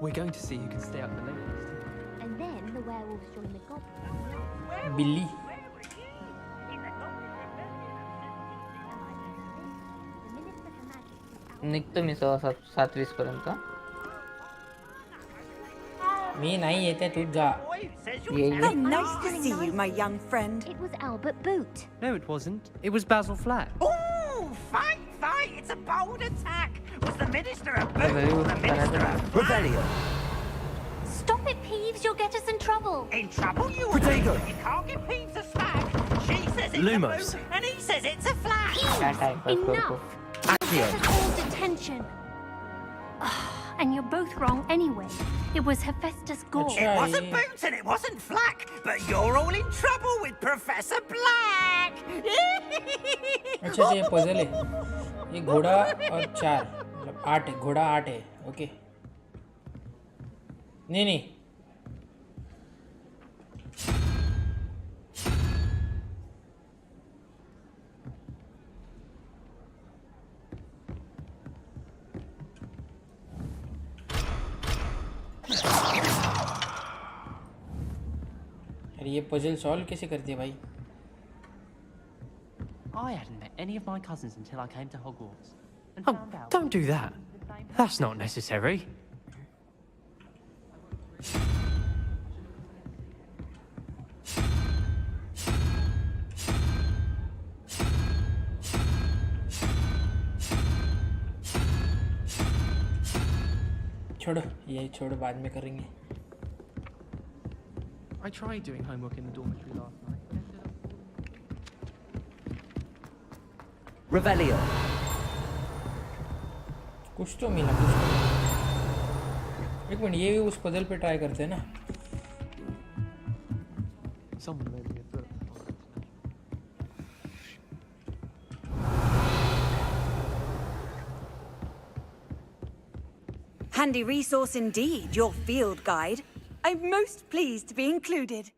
We're going to see who can stay up the latest. And then the werewolves join the goblins. Billy. निघतो मी 7:20 पर्यंत. मी नाही येते तू जा. Nice to see you, my young friend. It was Albert Boot. No, it wasn't. It was Basil Flack. Oh, fight! It's a bold attack. Was the Minister a boot or the Minister a Revelio. Stop it, Peeves. You'll get us in trouble. In trouble, you Protego. You can't get Peeves a stag. She says it's Lumos. a boot, and he says it's a flag. Enough. Accio. This is all detention. And you're both wrong anyway. It was Hephaestus Gore. It wasn't Boot and it wasn't Flack, but you're all in trouble with Professor Black. अच्छा ये puzzle है. ये घोड़ा और 4 मतलब 8 है. घोड़ा 8 है. ओके. नहीं. अरे ये पजल सॉल्व कैसे करती है भाई? I hadn't met any of my cousins until I came to Hogwarts. And Oh, found out don't do that. That's not necessary. छोड़ो, ये छोड़ो, बाद में करेंगे. I tried doing homework in the dormitory last night. Revelio. कुछ तो मिला, कुछ तो. एक मिनट, ये भी उस पजल पे ट्राई करते हैं ना. Someone made me a book. Handy resource indeed, your field guide. I'm most pleased to be included.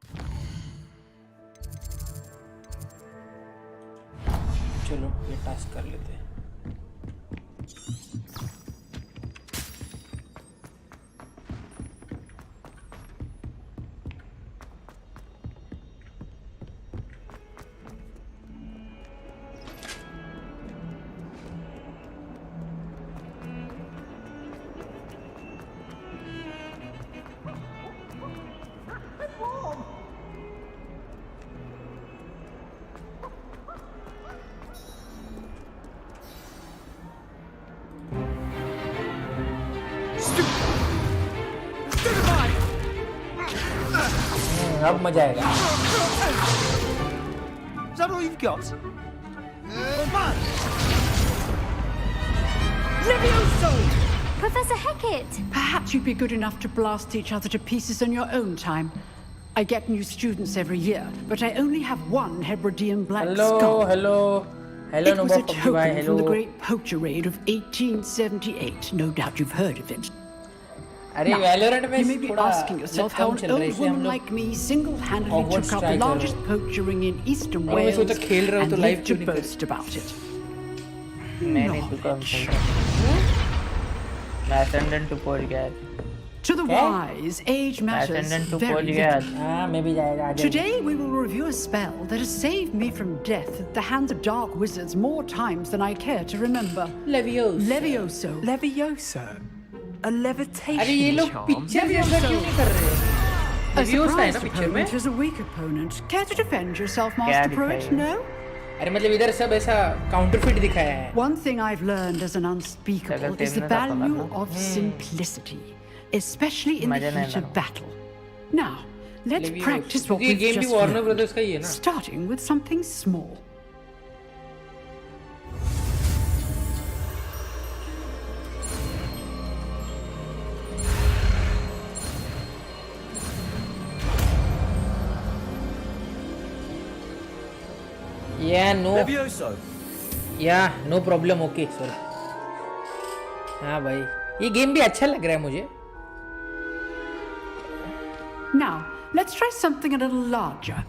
चलो ये टास्क कर लेते हैं. अब मजा आएगा. Is that all you've got? Levioso! Professor Hecat! Perhaps you'd be good enough to blast each other to pieces in your own time. I get new students every year, but I only have one Hebridean black skull. Hello, It was a Nova token Bye, from the Great Poacher Raid of 1878. No doubt you've heard of it. अरे Now, Valorant में you may be थोड़ा asking yourself लत how come an चल रहा है, old इसलिए हम woman लोग like me single-handedly Hogwarts took out try the कर largest रहे poacher ring in eastern और मैं Wales सोचा खेल रहे हो and तो लाइव lived to क्यों नहीं कर boast about it. मैंने दुकान मैं ascendant to Port गया. To the wise, age matters Ascendant to very Port little. गया. हाँ मैं भी जाएगा. Today we will review a spell that has saved me from death at the hands of dark wizards more times than I care to remember. Levioso. Levioso. Levioso? A levitation अरे ये लोग charm? Picture जैसा क्यों नहीं कर रहे? A Leviosa है ना surprised पिक्चर में? opponent is a weak opponent. Care to defend yourself, क्या Master दिखाई Pruitt? है? No? अरे मतलब इधर सब ऐसा काउंटरफिट दिखाया है. One thing I've learned as an unspeakable is the value of simplicity, especially in the heat of battle. Now, let's practice what we've just learned, starting with something small. Yeah, no. Levioso. Yeah, no problem. Okay, sorry. हाँ भाई, ये game भी अच्छा लग रहा है मुझे. Now, let's try something a little larger.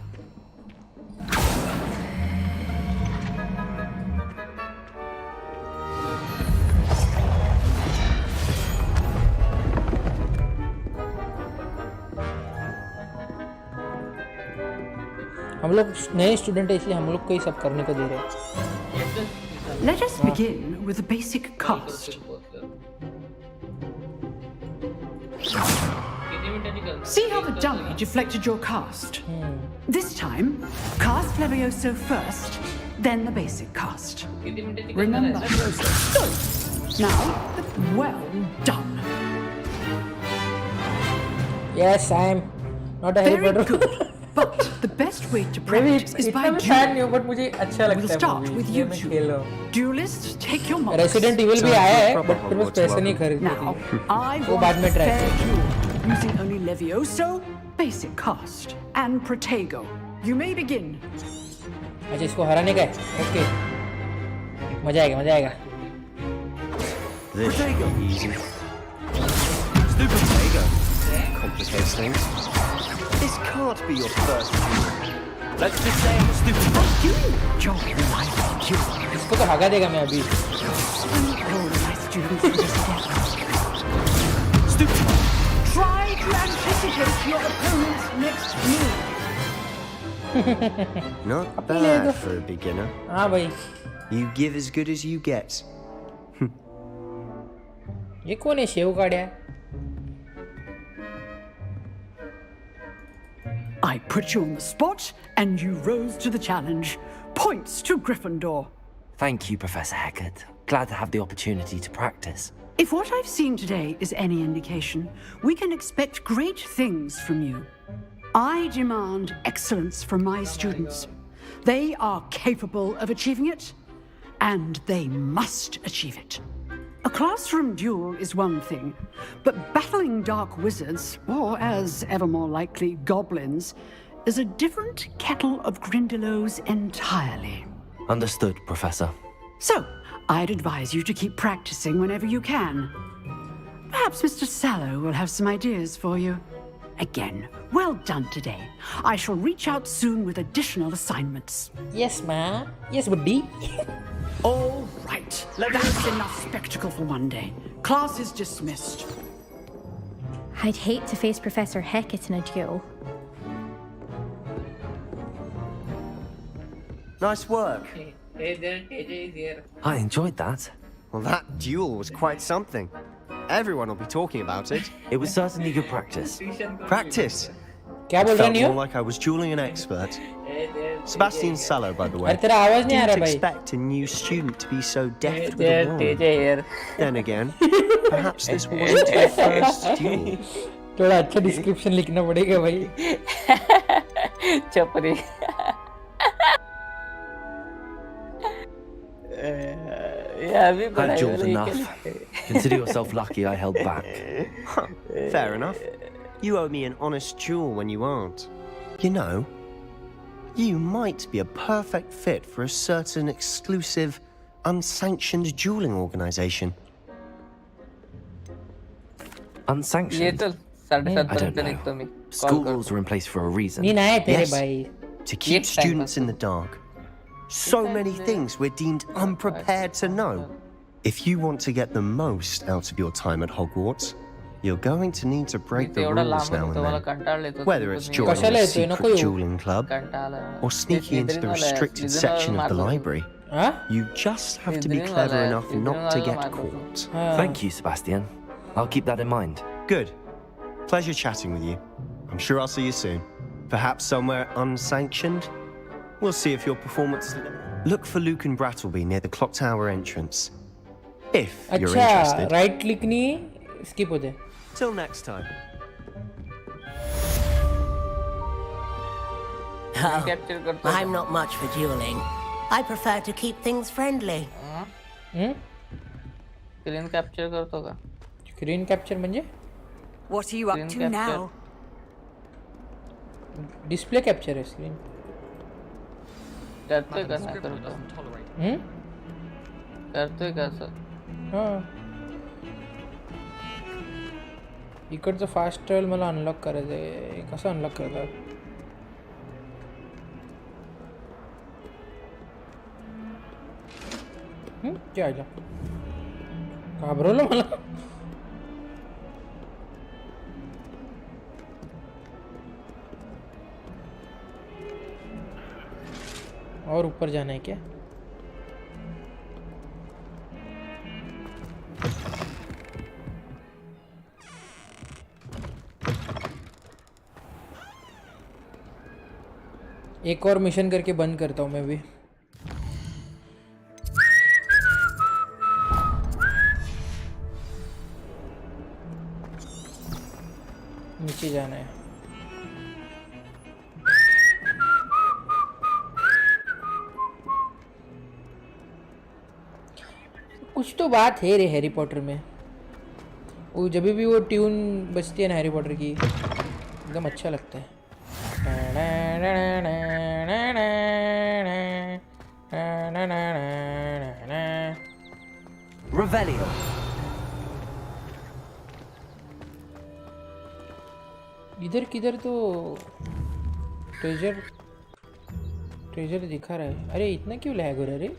हम लोग नए स्टूडेंट है इसलिए हम लोग को ही सब करने को दे रहे हैं. Let us begin with the basic cast. See how the dummy deflected your cast? This time, cast Levioso first, then the basic cast. Remember? Good. Now, well done. Yes, I am not a Very good. But the best way to practice is by duel. We'll start with you two. Duelists, take your marks. Resident Evil भी आया है, but फिर बस पैसे नहीं खरीदते थे. Now, I वो बाद में want try fair duel using only Levioso, basic cast, and Protego. You may begin. अच्छा इसको हराने का है. Okay. मजा आएगा, मजा आएगा. This should be easy. Stupid Protego. Complicates things. This can't be your first duel. Let's just say I'm stupid. Are you enjoying my duel? इसको तो भगा देगा मैं अभी. All my students are together. Stupid. Try to anticipate your opponent's next move. Not bad for a beginner. हाँ भाई. You give as good as you get. ये कौन है शेव काढ़ा है? I put you on the spot, and you rose to the challenge. Points to Gryffindor. Thank you, Professor Hecat. Glad to have the opportunity to practice. If what I've seen today is any indication, we can expect great things from you. I demand excellence from my students. They are capable of achieving it, and they must achieve it. A classroom duel is one thing, but battling dark wizards, or as ever more likely, goblins, is a different kettle of Grindylows entirely. Understood, Professor. So, I'd advise you to keep practicing whenever you can. Perhaps Mr. Sallow will have some ideas for you. Again, well done today. I shall reach out soon with additional assignments. Yes, ma. Yes, buddy. All right. That's enough spectacle for one day. Class is dismissed. I'd hate to face Professor Hecat in a duel. Nice work. I enjoyed that. Well, that duel was quite something. Everyone will be talking about it. It was certainly good practice. Practice? क्या बोल रहे Felt more like I was dueling an expert. Sebastian Sallow, by the way. अरे तेरा आवाज नहीं आ रहा Didn't भाई. expect a new student to be so deft with a wand. Then again, perhaps this wasn't your first duel. थोड़ा अच्छा description लिखना पड़ेगा भाई. Chapri. I've dueled enough. Consider yourself lucky I held back. Fair enough. You owe me an honest duel when you aren't. You know, you might be a perfect fit for a certain exclusive, unsanctioned dueling organization. Unsanctioned? I don't know. School rules are in place for a reason. Yes, to keep students in the dark. So many things we're deemed unprepared to know. If you want to get the most out of your time at Hogwarts, you're going to need to break the rules now and then. Whether it's joining a secret dueling club or sneaking into the restricted section of the library, you just have to be clever enough not to get caught. Thank you, Sebastian. I'll keep that in mind. Good. Pleasure chatting with you. I'm sure I'll see you soon. Perhaps somewhere unsanctioned? We'll see if your performance... Look for Luke and Brattleby near the clock tower entrance. If you're interested. Right click नहीं skip हो जाए. Till next time. Oh, I'm not much for dueling. I prefer to keep things friendly. Screen capture करतो का? Screen capture म्हणजे? What are you up to now? Display capture है screen. करतोय का नाही करतो? करतोय का असं? हां. इकडचं फास्ट ट्रॅव्हल मला अनलॉक करायचं आहे. कसं अनलॉक करतात? क्या जा घाबरवलं मला. और ऊपर जाना है क्या? एक और मिशन करके बंद करता हूँ मैं भी. नीचे जाना है. कुछ तो बात है रे हैरी पॉटर में. वो जब भी वो ट्यून बजती है ना हैरी पॉटर की एकदम अच्छा लगता है. Revelio. इधर किधर तो ट्रेजर दिखा रहा है. अरे इतना क्यों लैग हो रहा है रे?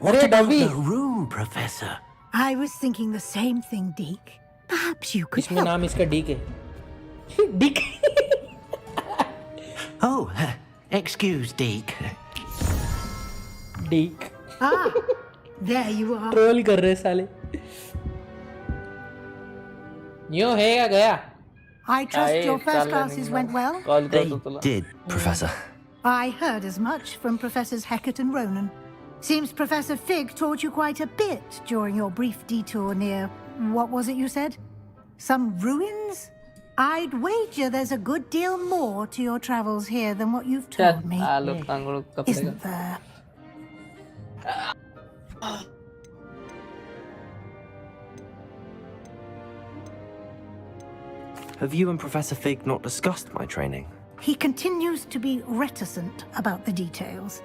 What about the room, Professor? I was thinking the same thing, Deke. Perhaps you could इसमें help. नाम इसका डीक है. डीक. Oh, excuse, Deke. डीक. Ah, there you are. Troll कर रहे साले. न्यू है या गया? I trust your first classes went well. They did, Professor. I heard as much from Professors Hecat and Ronan. Seems Professor Fig taught you quite a bit during your brief detour near, what was it you said? Some ruins? I'd wager there's a good deal more to your travels here than what you've told me. Isn't there? Have you and Professor Fig not discussed my training? He continues to be reticent about the details,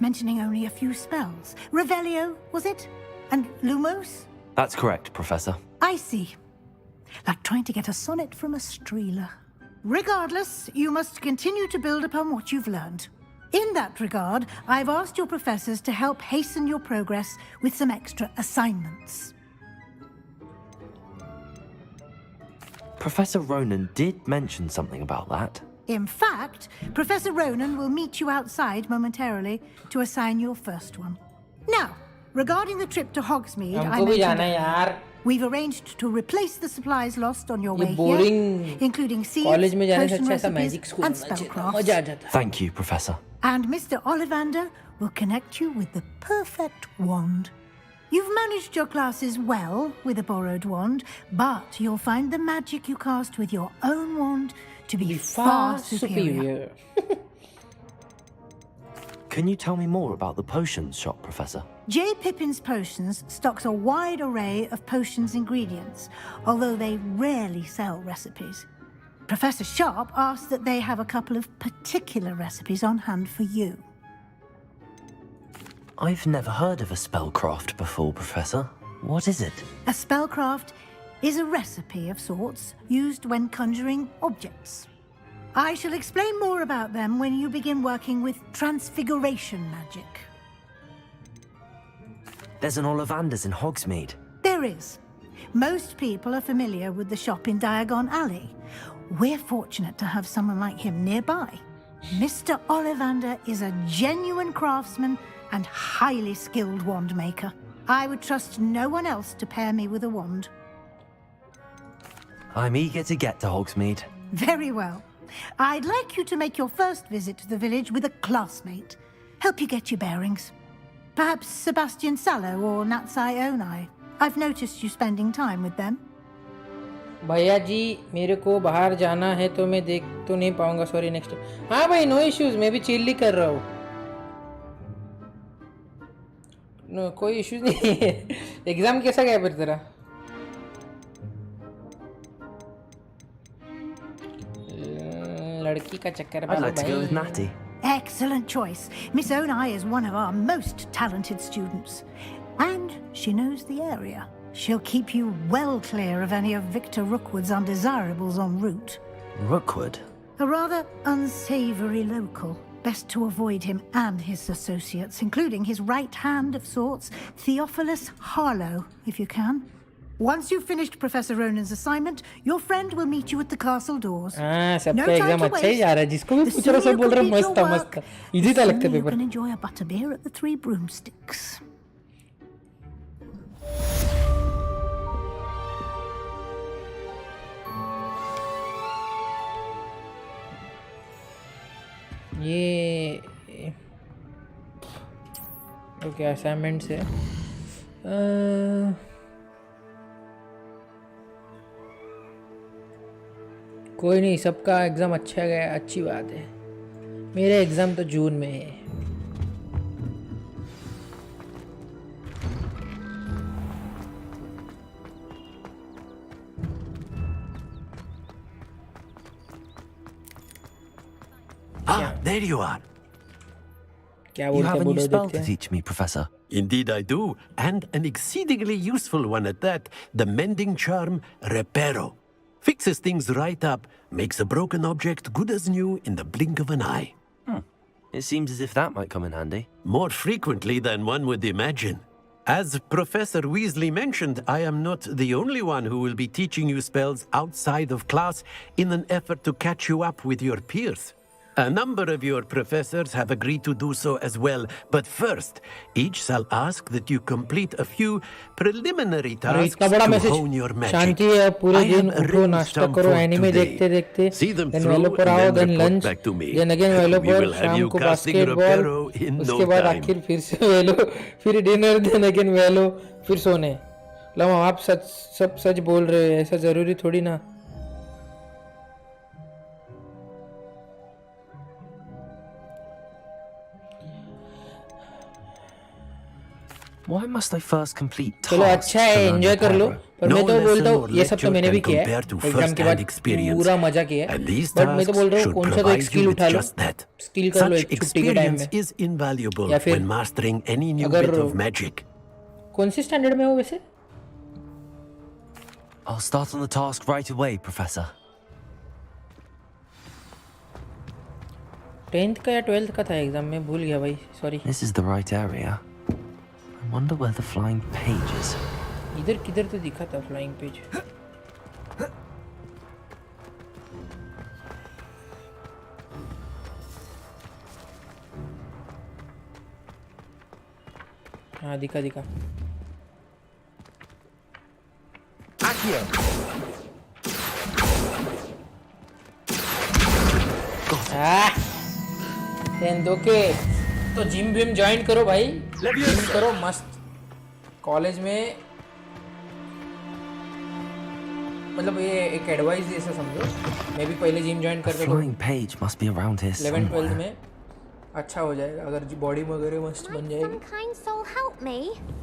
mentioning only a few spells. Revelio, was it? And Lumos? That's correct, Professor. I see. Like trying to get a sonnet from a streeler. Regardless, you must continue to build upon what you've learned. In that regard, I've asked your professors to help hasten your progress with some extra assignments. Professor Ronan did mention something about that. In fact, Professor Ronan will meet you outside momentarily to assign your first one. Now, regarding the trip to Hogsmeade, I mentioned we've arranged to replace the supplies lost on your way here, including seeds, potion recipes, and spellcrafts. Thank you, Professor. And Mr. Ollivander will connect you with the perfect wand. You've managed your classes well with a borrowed wand, but you'll find the magic you cast with your own wand to be far superior. Can you tell me more about the potions shop, Professor? J. Pippin's Potions stocks a wide array of potions ingredients, although they rarely sell recipes. Professor Sharp asks that they have a couple of particular recipes on hand for you. I've never heard of a spellcraft before, Professor. What is it? A spellcraft is a recipe of sorts used when conjuring objects. I shall explain more about them when you begin working with transfiguration magic. There's an Ollivander's in Hogsmeade. There is. Most people are familiar with the shop in Diagon Alley. We're fortunate to have someone like him nearby. Mr. Ollivander is a genuine craftsman and highly skilled wand maker. I would trust no one else to pair me with a wand. I'm eager to get to Hogsmeade. Very well. I'd like you to make your first visit to the village with a classmate. Help you get your bearings. Perhaps Sebastian Sallow or Natsai Onai. I've noticed you spending time with them. भैया जी मेरे को बाहर जाना है तो मैं देख तो नहीं पाऊंगा सॉरी नेक्स्ट हाँ भाई नो इश्यूज मैं भी चिल ही कर रहा हूँ नो कोई इश्यूज नहीं है एग्जाम कैसा गया फिर तेरा लड़की का चक्कर I'd like to go with Natty. Excellent choice. Miss Onai is one of our most talented students. And she knows the area. She'll keep you well clear of any of Victor Rookwood's undesirables en route. Rookwood? A rather unsavory local. Best to avoid him and his associates, including his right hand of sorts, Theophilus Harlow, if you can. Once you've finished Professor Ronan's assignment, your friend will meet you at the castle doors. सबका exam अच्छा ही जा रहा है जिसको भी पूछ रहा सब बोल रहा मस्त था मस्त इजी था लगता paper. You can enjoy a butterbeer at the Three Broomsticks. ये ओके असाइनमेंट से कोई नहीं सबका एग्ज़ाम अच्छा गया अच्छी बात है मेरा एग्ज़ाम तो जून में है There you are. You have a new spell to teach me, Professor. Indeed I do, and an exceedingly useful one at that. The mending charm, Reparo. Fixes things right up, makes a broken object good as new in the blink of an eye. It seems as if that might come in handy. More frequently than one would imagine. As Professor Weasley mentioned, I am not the only one who will be teaching you spells outside of class in an effort to catch you up with your peers. A number of your professors have agreed to do so as well, but first, each shall ask that you complete a few preliminary tasks to hone your magic. शांति है पूरे दिन उठो नाश्ता करो anime देखते देखते then वेलो पर आओ then lunch then again वेलो पर शाम को बास्केटबॉल उसके बाद आखिर फिर से वेलो फिर डिनर then again वेलो फिर सोने लमा आप सच बोल रहे हो ऐसा जरूरी थोड़ी ना Why must I first complete tasks? चलो अच्छा है एंजॉय कर लो पर मैं तो बोलता हूँ ये सब तो मैंने भी किया है एग्जाम के बाद पूरा मजा किया है बट मैं तो बोल रहा हूँ कौन सा तो एक स्किल उठा लो स्किल कर लो एक छुट्टी के टाइम में या फिर अगर कौन सी स्टैंडर्ड में हो वैसे I'll start on the task right away, Professor. 10th का या 12th का था एग्जाम में भूल गया भाई sorry This is the right area. I wonder where the flying page is. इधर किधर तो दिखा था फ्लाइंग पेज हाँ दिखा दो के तो जिम विम ज्वाइन करो भाई जिम करो मस्त कॉलेज में मतलब ये एक एडवाइस जैसा समझो मैं भी पहले जिम ज्वाइन करता था 11 12 में अच्छा हो जाएगा अगर बॉडी वगैरह मस्त बन जाएगी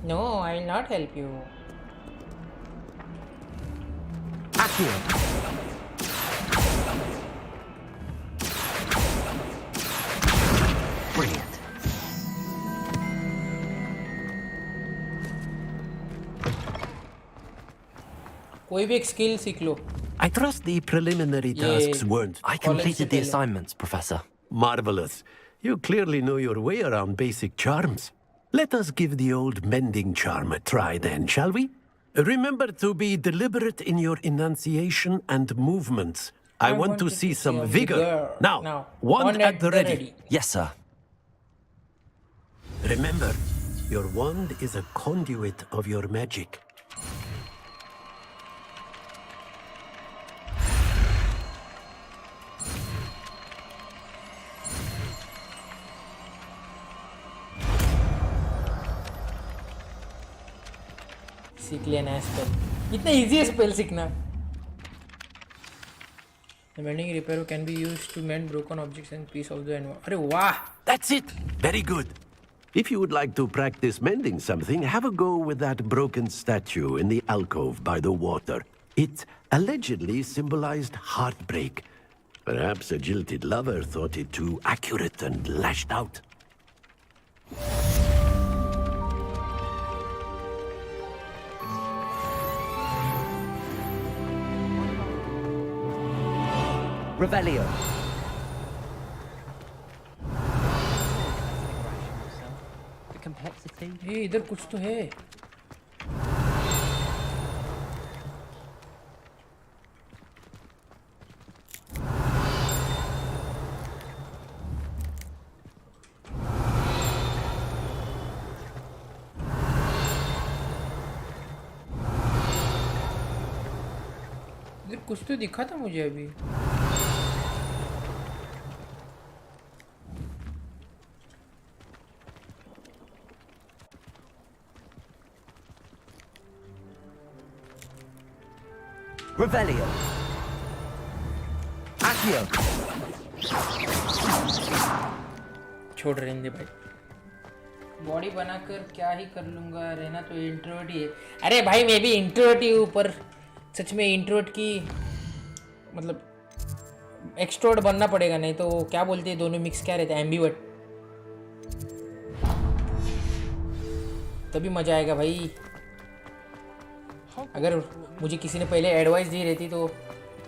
no I will not help you कोई भी एक स्किल सीख लो I trust the preliminary tasks weren't. I completed the assignments, Professor. Marvelous. You clearly know your way around basic charms. Let us give the old mending charm a try then, shall we? Remember to be deliberate in your enunciation and movements. I want to see some vigor. Now, wand at the ready. Yes, sir. Remember, your wand is a conduit of your magic. सीख लिया नया spell. इतना easy है spell सीखना। The mending repair can be used to mend broken objects and piece of the environment. अरे वाह! That's it. Very good. If you would like to practice mending something, have a go with that broken statue in the alcove by the water. It allegedly symbolized heartbreak. Perhaps a jilted lover thought it too accurate and lashed out. Revelio. The complexity. ये इधर कुछ तो है। इधर कुछ तो दिखा था मुझे अभी। Revelio. Accio. छोड़ रहने दे भाई। बॉडी बनाकर क्या ही कर लूंगा, रहना तो इंट्रोवर्ट ही है। अरे भाई मैं भी इंट्रोवर्ट ही हूँ, पर सच में इंट्रोवर्ट की मतलब एक्सट्रोवर्ट बनना पड़ेगा, नहीं तो क्या बोलते हैं दोनों मिक्स क्या रहता है, एम्बिवर्ट, तभी मजा आएगा भाई। अगर मुझे किसी ने पहले एडवाइस दी रहती तो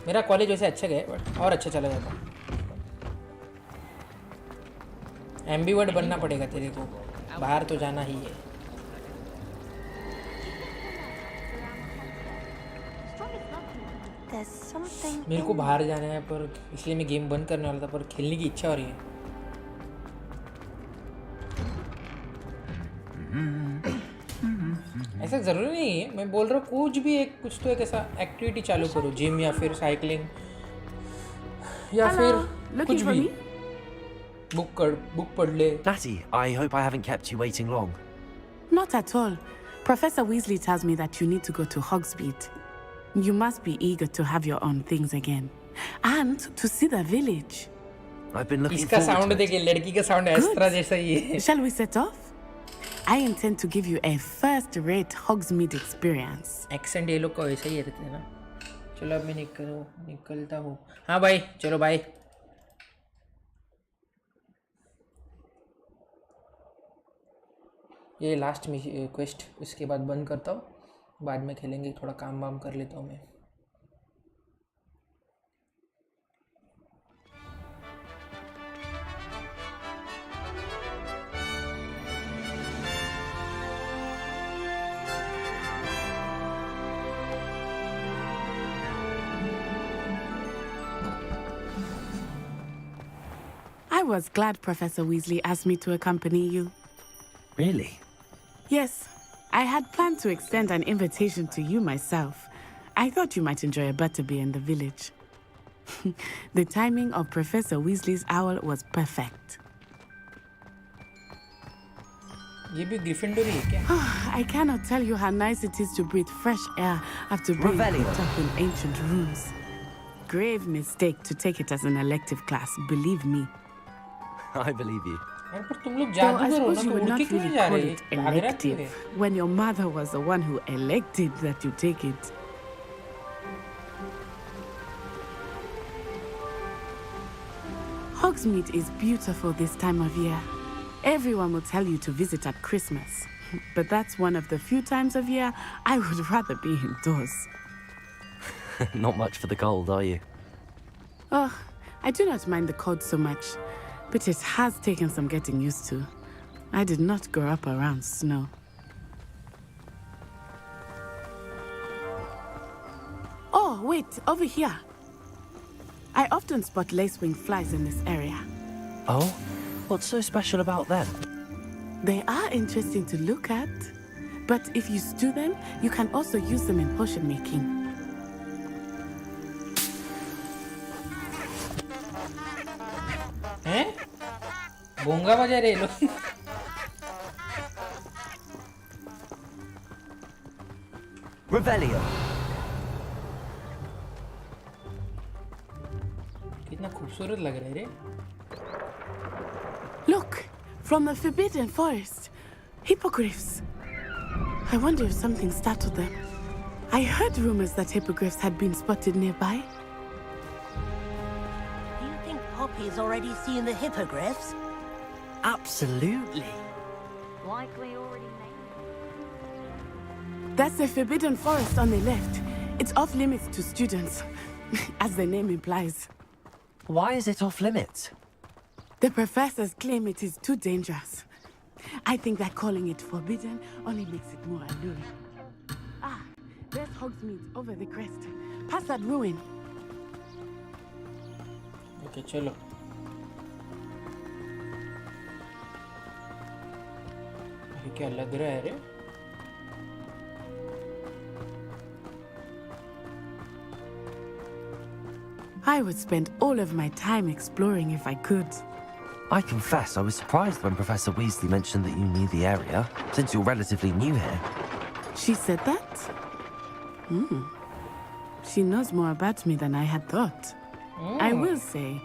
मेरा कॉलेज वैसे अच्छा गया बट और अच्छा चला जाता। एम्बिवर्ट बनना पड़ेगा तेरे को, बाहर तो जाना ही है। मेरे को बाहर जाना है, पर इसलिए मैं गेम बंद करने वाला था, पर खेलने की इच्छा हो रही है। ऐसा ज़रूरी नहीं है, मैं बोल रहा हूँ कुछ भी एक कुछ तो एक ऐसा एक्टिविटी चालू करो, जिम या फिर साइकिलिंग या फिर कुछ भी। बुक पढ़ ले। Natty, I hope I haven't kept you waiting long. Not at all. Professor Weasley tells me that you need to go to Hogsmeade. You must be eager to have your own things again. And to see the village. I've been looking इसका sound देखिए, लड़की का sound extra जैसा ही है। Shall we set off? I intend to give you a first-rate Hogsmeade experience. Accent ये लोग का वैसा ही रहता है ना। चलो अब मैं निकलता हूँ। हाँ भाई, चलो बाय। ये लास्ट क्वेस्ट, उसके बाद बंद करता हूँ, बाद में खेलेंगे। थोड़ा काम वाम कर लेता हूँ मैं। I was glad Professor Weasley asked me to accompany you. Really? Yes, I had planned to extend an invitation to you myself. I thought you might enjoy a butterbeer in the village. The timing of Professor Weasley's owl was perfect. ये भी Gryffindor ही है क्या? I cannot tell you how nice it is to breathe fresh air after being cooped up in ancient rooms. Grave mistake to take it as an elective class, believe me. I believe you. पर तुम लोग Though I जादूगर हो ना, suppose you तो would उड़ के not क्यों really जा call रहे it हैं? elective when your mother was the one who elected that you take it. Hogsmeade is beautiful this time of year. Everyone will tell you to visit at Christmas, but that's one of the few times of year I would rather be indoors. Not much for the cold, are you? Oh, I do not mind the cold so much, but it has taken some getting used to. I did not grow up around snow. Oh, wait, over here. I often spot lacewing flies in this area. Oh? What's so special about them? They are interesting to look at, but if you stew them, you can also use them in potion making. हैं? बोंगा बजा रहे लोग। Revelio. कितना खूबसूरत लग रहा है रे. Look, from the Forbidden Forest. Hippogriffs. I wonder if something startled them. I heard rumors that hippogriffs had been spotted nearby. Do you think Poppy's already seen the hippogriffs? Absolutely. Likely already named. That's the Forbidden Forest on the left. It's off limits to students, as the name implies. Why is it off limits? The professors claim it is too dangerous. I think that calling it forbidden only makes it more alluring. Ah, there's Hogsmeade over the crest. Past that ruin. Okay, chalo. ये क्या लग रहा है रे? I would spend all of my time exploring if I could. I confess I was surprised when Professor Weasley mentioned that you knew the area, since you're relatively new here. She said that? She knows more about me than I had thought. I will say,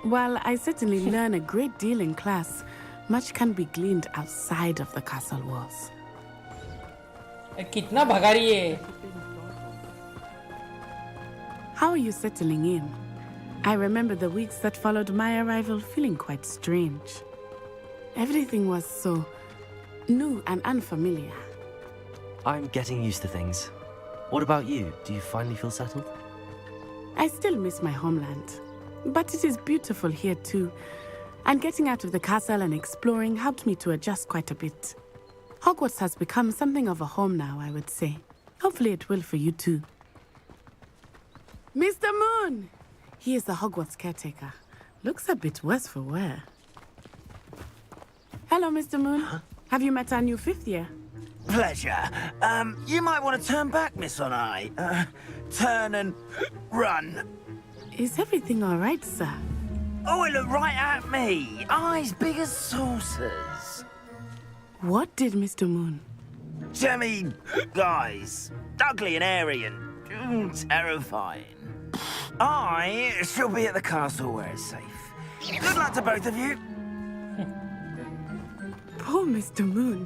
while I certainly learn a great deal in class, much can be gleaned outside of the castle walls. कितना भगा रही है? How are you settling in? I remember the weeks that followed my arrival feeling quite strange. Everything was so new and unfamiliar. I'm getting used to things. What about you? Do you finally feel settled? I still miss my homeland, but it is beautiful here too. And getting out of the castle and exploring helped me to adjust quite a bit. Hogwarts has become something of a home now, I would say. Hopefully it will for you too. Mr. Moon! He is the Hogwarts caretaker. Looks a bit worse for wear. Hello, Mr. Moon. Have you met our new fifth year? Pleasure. You might want to turn back, Miss Onai. Turn and run. Is everything all right, sir? Oh, it looked right at me. Eyes big as saucers. What did Mr. Moon? Jemmy, guys. Ugly and airy and terrifying. I shall be at the castle where it's safe. Good luck to both of you. Poor Mr. Moon.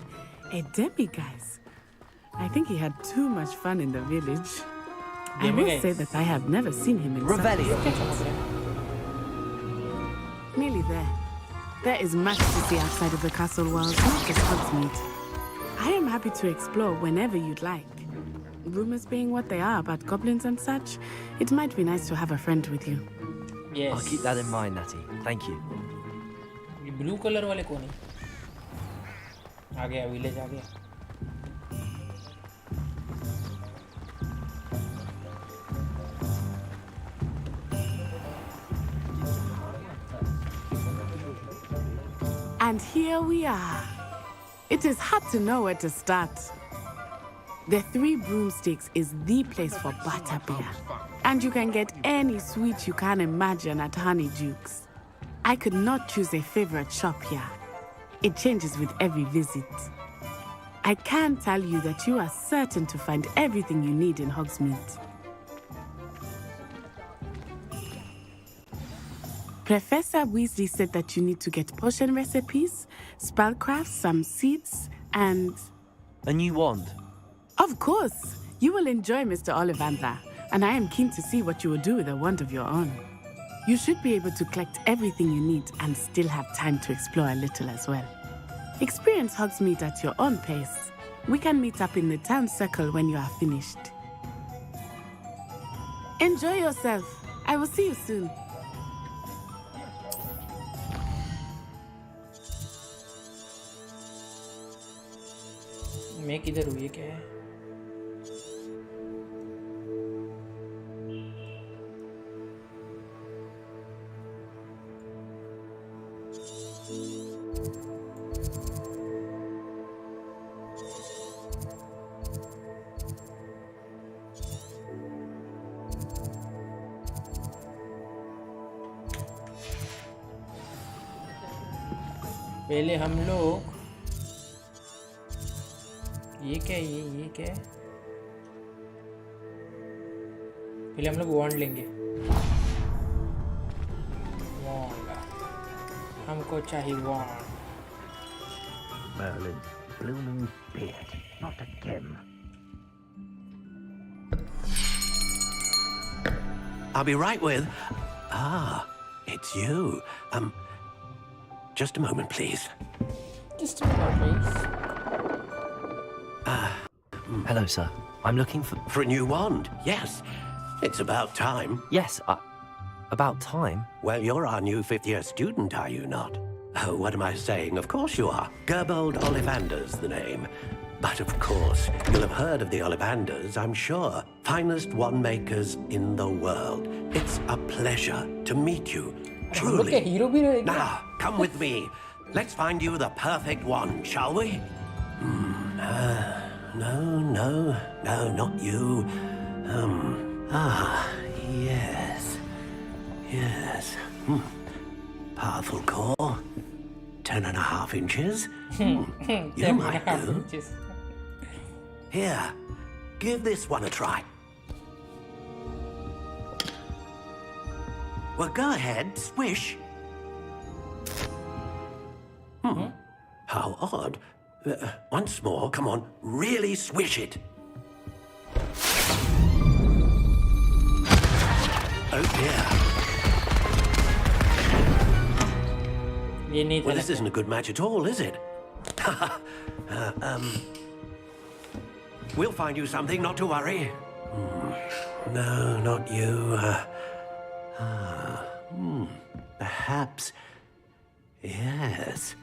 A demiguise. I think he had too much fun in the village. I will say that I have never seen him in Revelio. Nearly there. There is much to see outside of the castle walls, not just Hogsmeade. I am happy to explore whenever you'd like. Rumors being what they are about goblins and such, it might be nice to have a friend with you. Yes. I'll keep that in mind, Natty. Thank you. ये blue color वाले कौन है? आ गया village आ गया. And here we are. It is hard to know where to start. The Three Broomsticks is the place for butterbeer. And you can get any sweet you can imagine at Honeydukes. I could not choose a favorite shop here. It changes with every visit. I can tell you that you are certain to find everything you need in Hogsmeade. Professor Weasley said that you need to get potion recipes, spellcraft, some seeds, and... A new wand? Of course! You will enjoy Mr. Ollivander, and I am keen to see what you will do with a wand of your own. You should be able to collect everything you need and still have time to explore a little as well. Experience Hogsmeade at your own pace. We can meet up in the town circle when you are finished. Enjoy yourself. I will see you soon. मैं किधर हूँ ये क्या है? पहले हम लोग ये क्या है? ये क्या है? पहले हम लोग वॉन्ड लेंगे। वॉन्ड हमको चाहिए वॉन्ड। Merlin's blooming beard, not a gem. I'll be right with. Ah, it's you. Just a moment, please. Just a moment, please. Hello, sir. I'm looking For a new wand, yes. It's about time. Yes, about time? Well, you're our new fifth-year student, are you not? Oh, what am I saying? Of course you are. Gerbold Ollivander's the name. But of course, you'll have heard of the Ollivanders, I'm sure. Finest wand makers in the world. It's a pleasure to meet you. Truly. Now, come with me. Let's find you the perfect wand, shall we? No, not you. Yes. Powerful core. 10.5 inches. You might do. Here, give this one a try. Well, go ahead, swish. How odd. Once more, come on, really swish it. Oh dear. Well, this isn't a good match at all, is it? We'll find you something, not to worry. No, not you. Perhaps. Yes.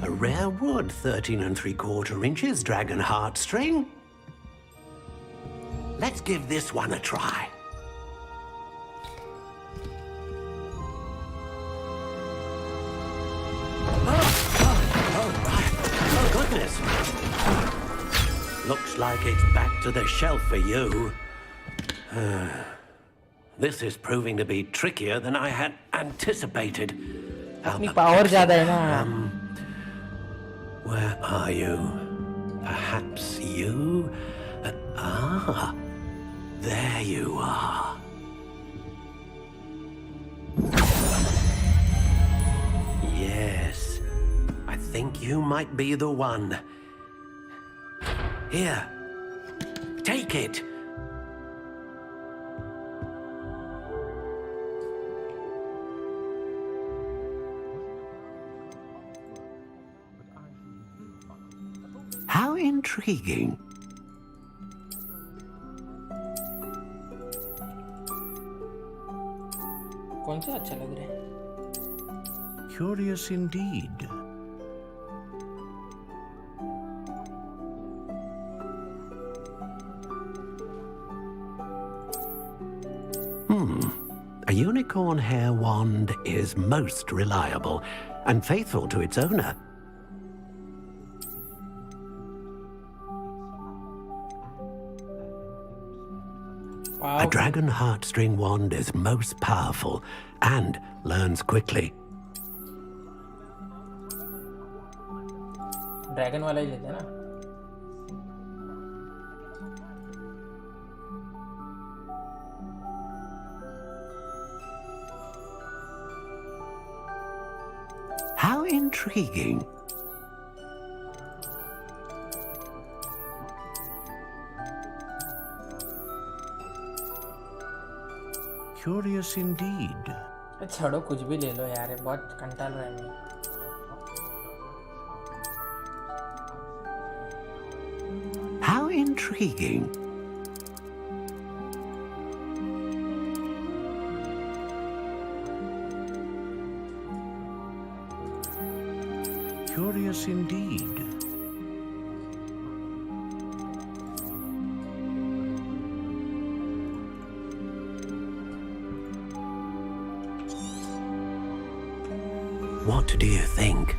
A rare wood, 13 3/4 inches, dragon heartstring. Let's give this one a try. Oh, goodness. Looks like it's back to the shelf for you. This is proving to be trickier than I had anticipated. अपनी power ज़्यादा है ना। Where are you? Perhaps you? There you are. Yes, I think you might be the one. Here, take it. How intriguing. कौन सा अच्छा लग रहा है? Curious indeed. A unicorn hair wand is most reliable and faithful to its owner. Wow. A dragon heartstring wand is most powerful and learns quickly. Dragon वाला ही लेते हैं ना? How intriguing. Curious indeed. छोड़ो कुछ भी ले लो यार, बहुत कंटाल रहा है मैं। How intriguing. Curious indeed. What do you think?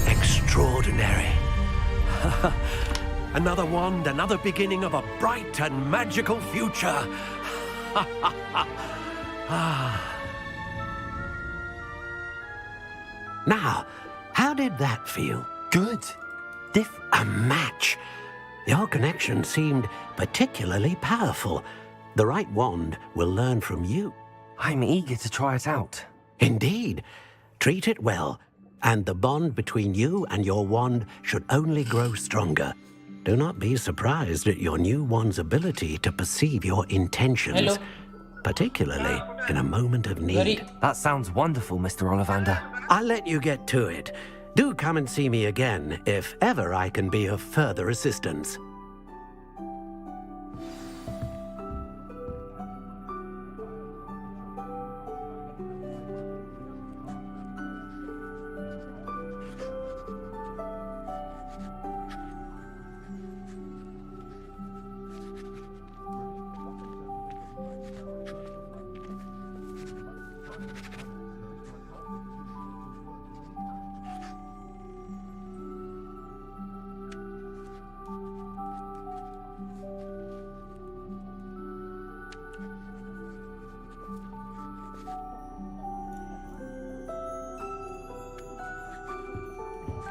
Extraordinary. Another wand, another beginning of a bright and magical future. Now, how did that feel? Good. A match. Your connection seemed particularly powerful. The right wand will learn from you. I'm eager to try it out. Indeed. Treat it well, and the bond between you and your wand should only grow stronger. Do not be surprised at your new wand's ability to perceive your intentions, particularly in a moment of need. That sounds wonderful, Mr. Ollivander. I'll let you get to it. Do come and see me again if ever I can be of further assistance.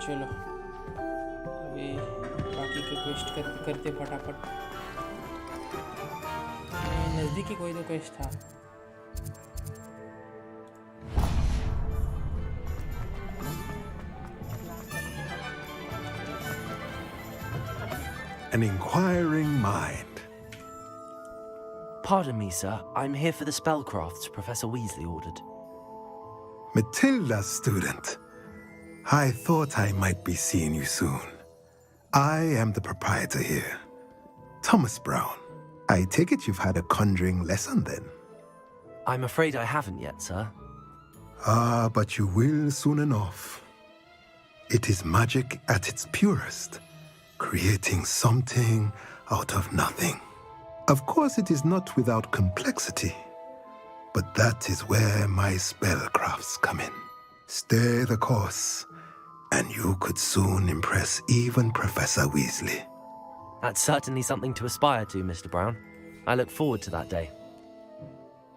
चलो अभी बाकी के quest करते फटाफट। नज़दीकी कोई तो quest था। An inquiring mind. Pardon me, sir. I'm here for the spellcrafts Professor Weasley ordered. Matilda's student. I thought I might be seeing you soon. I am the proprietor here, Thomas Brown. I take it you've had a conjuring lesson then? I'm afraid I haven't yet, sir. Ah, but you will soon enough. It is magic at its purest, creating something out of nothing. Of course, it is not without complexity, but that is where my spellcrafts come in. Stay the course, and you could soon impress even Professor Weasley. That's certainly something to aspire to, Mr. Brown. I look forward to that day.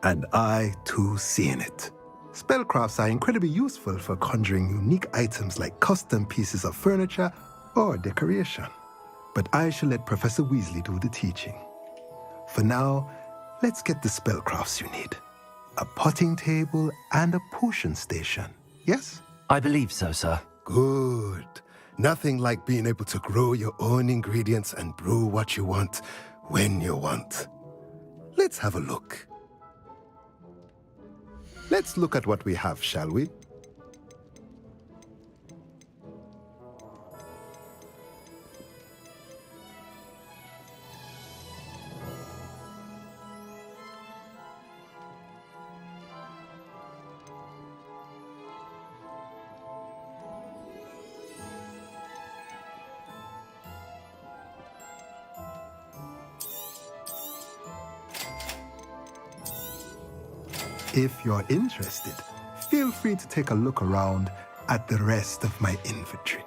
And I, too, seeing it. Spellcrafts are incredibly useful for conjuring unique items like custom pieces of furniture or decoration. But I shall let Professor Weasley do the teaching. For now, let's get the spellcrafts you need. A potting table and a potion station, yes? I believe so, sir. Good. Nothing like being able to grow your own ingredients and brew what you want when you want. Let's have a look. Let's look at what we have, shall we? If you're interested, feel free to take a look around at the rest of my inventory.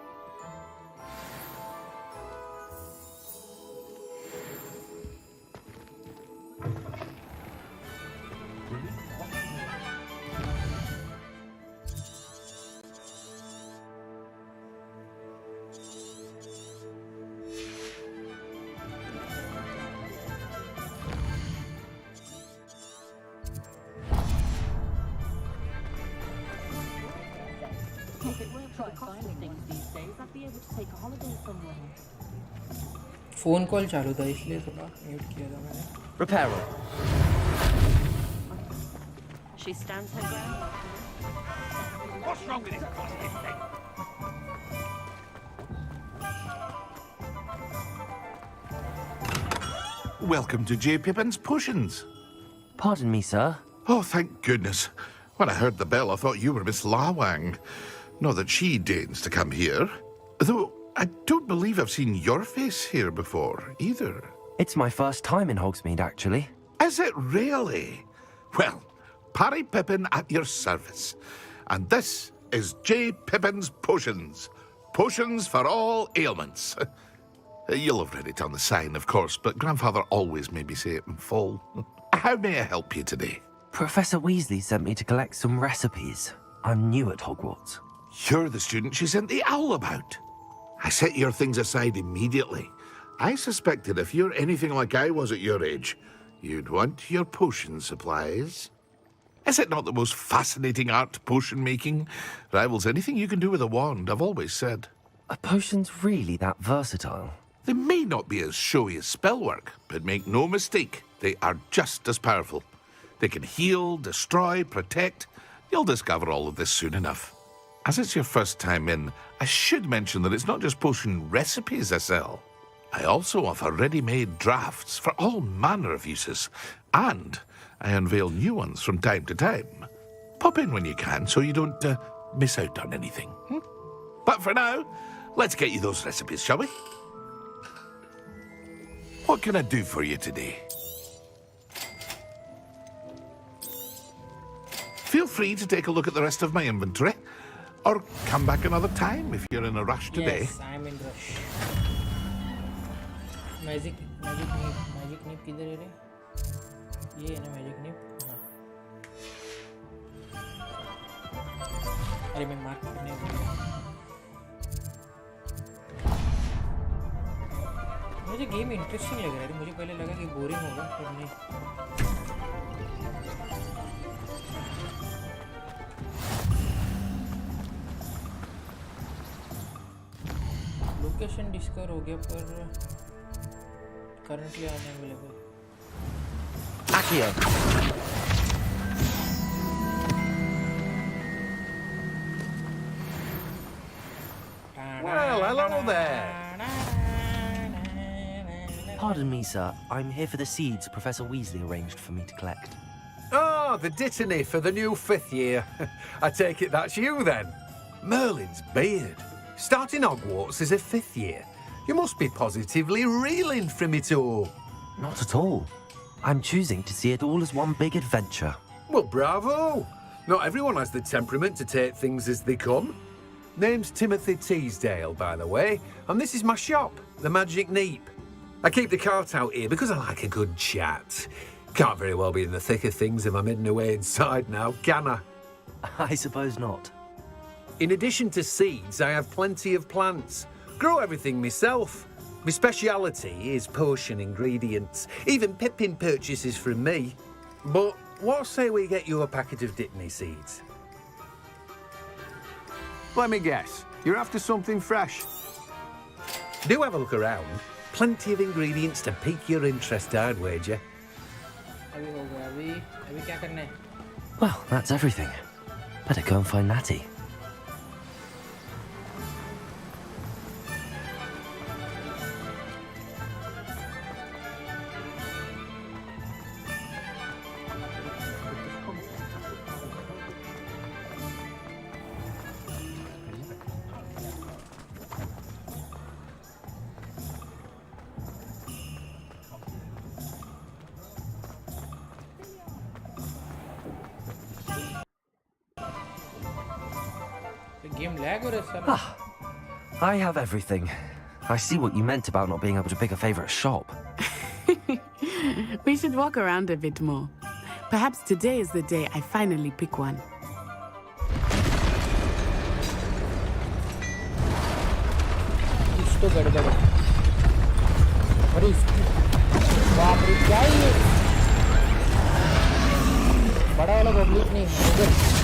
Phone call चालू था इसलिए थोड़ा mute किया था मैंने। Reparo. She stands her ground. What's wrong with this thing? Welcome to J. Pippin's Potions. Pardon me, sir. Oh, thank goodness. When I heard the bell, I thought you were Miss Lawang. Not that she deigns to come here. Though I don't believe I've seen your face here before, either. It's my first time in Hogsmeade, actually. Is it really? Well, Parry Pippin at your service. And this is J. Pippin's Potions. Potions for all ailments. You'll have read it on the sign, of course, but Grandfather always made me say it in full. How may I help you today? Professor Weasley sent me to collect some recipes. I'm new at Hogwarts. You're the student she sent the owl about. I set your things aside immediately. I suspected if you're anything like I was at your age, you'd want your potion supplies. Is it not the most fascinating art, potion making? Rivals anything you can do with a wand, I've always said. Are potions really that versatile? They may not be as showy as spellwork, but make no mistake, they are just as powerful. They can heal, destroy, protect. You'll discover all of this soon enough. As it's your first time in, I should mention that it's not just potion recipes I sell. I also offer ready-made drafts for all manner of uses, and I unveil new ones from time to time. Pop in when you can so you don't miss out on anything. But for now, let's get you those recipes, shall we? What can I do for you today? Feel free to take a look at the rest of my inventory, or come back another time if you're in a rush today. Yes, I'm in rush. Magic nip किधर है रे? ये है ना magic nip? हाँ. अरे मैं mark करने भूल गया. मुझे गेम इंटरेस्टिंग लग रहा है. मुझे पहले लगा कि बोरिंग होगा, पर नहीं. लोकेशन डिस्कवर हो गया पर currently unavailable. Accio. Well, hello there. Pardon me, sir. I'm here for the seeds Professor Weasley arranged for me to collect. Oh, the dittany for the new 5th year. I take it that's you then. Merlin's beard. Starting Hogwarts as a 5th year. You must be positively reeling from it all. Not at all. I'm choosing to see it all as one big adventure. Well, bravo. Not everyone has the temperament to take things as they come. Name's Timothy Teasdale, by the way, and this is my shop, the Magic Neep. I keep the cart out here because I like a good chat. Can't very well be in the thick of things if I'm hidden away inside now, can I? I suppose not. In addition to seeds, I have plenty of plants. Grow everything myself. My speciality is potion ingredients. Even Pippin purchases from me. But what say we get you a packet of Dittany seeds? Let me guess. You're after something fresh. Do have a look around. Plenty of ingredients to pique your interest, I'd wager. Well, that's everything. Better go and find Natty. I have everything. I see what you meant about not being able to pick a favorite shop. We should walk around a bit more. Perhaps today is the day I finally pick one. कुछ तो गड़बड़ है. अरे बाप रे क्या ये? बड़ा वाला पब्लिक नहीं है.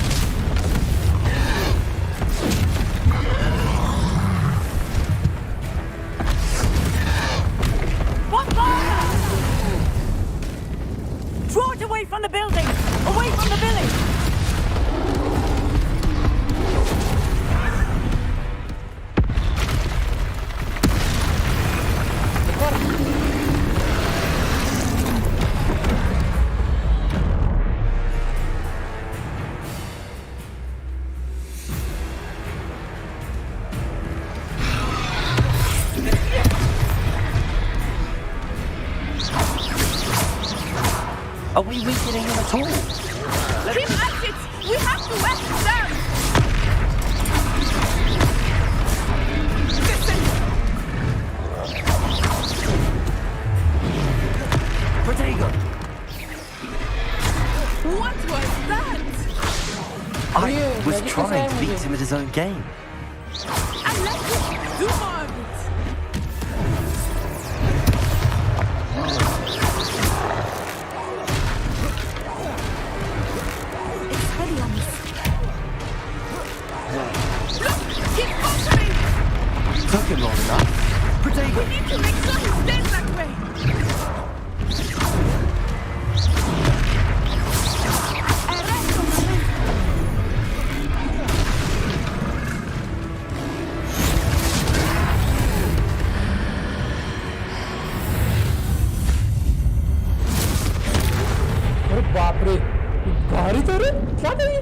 Draw it away from the building! Away from the village! Are we weakening him at all? Keep at it! We have to wet them! Listen! Protego! What was that? I was trying to beat him at his own game. And let's do more of it. It's heavy on me. Look! Keep pushing! Took him long enough. Protego! We need to make sure he stays that way! बाप रे भारी तो रे क्या नहीं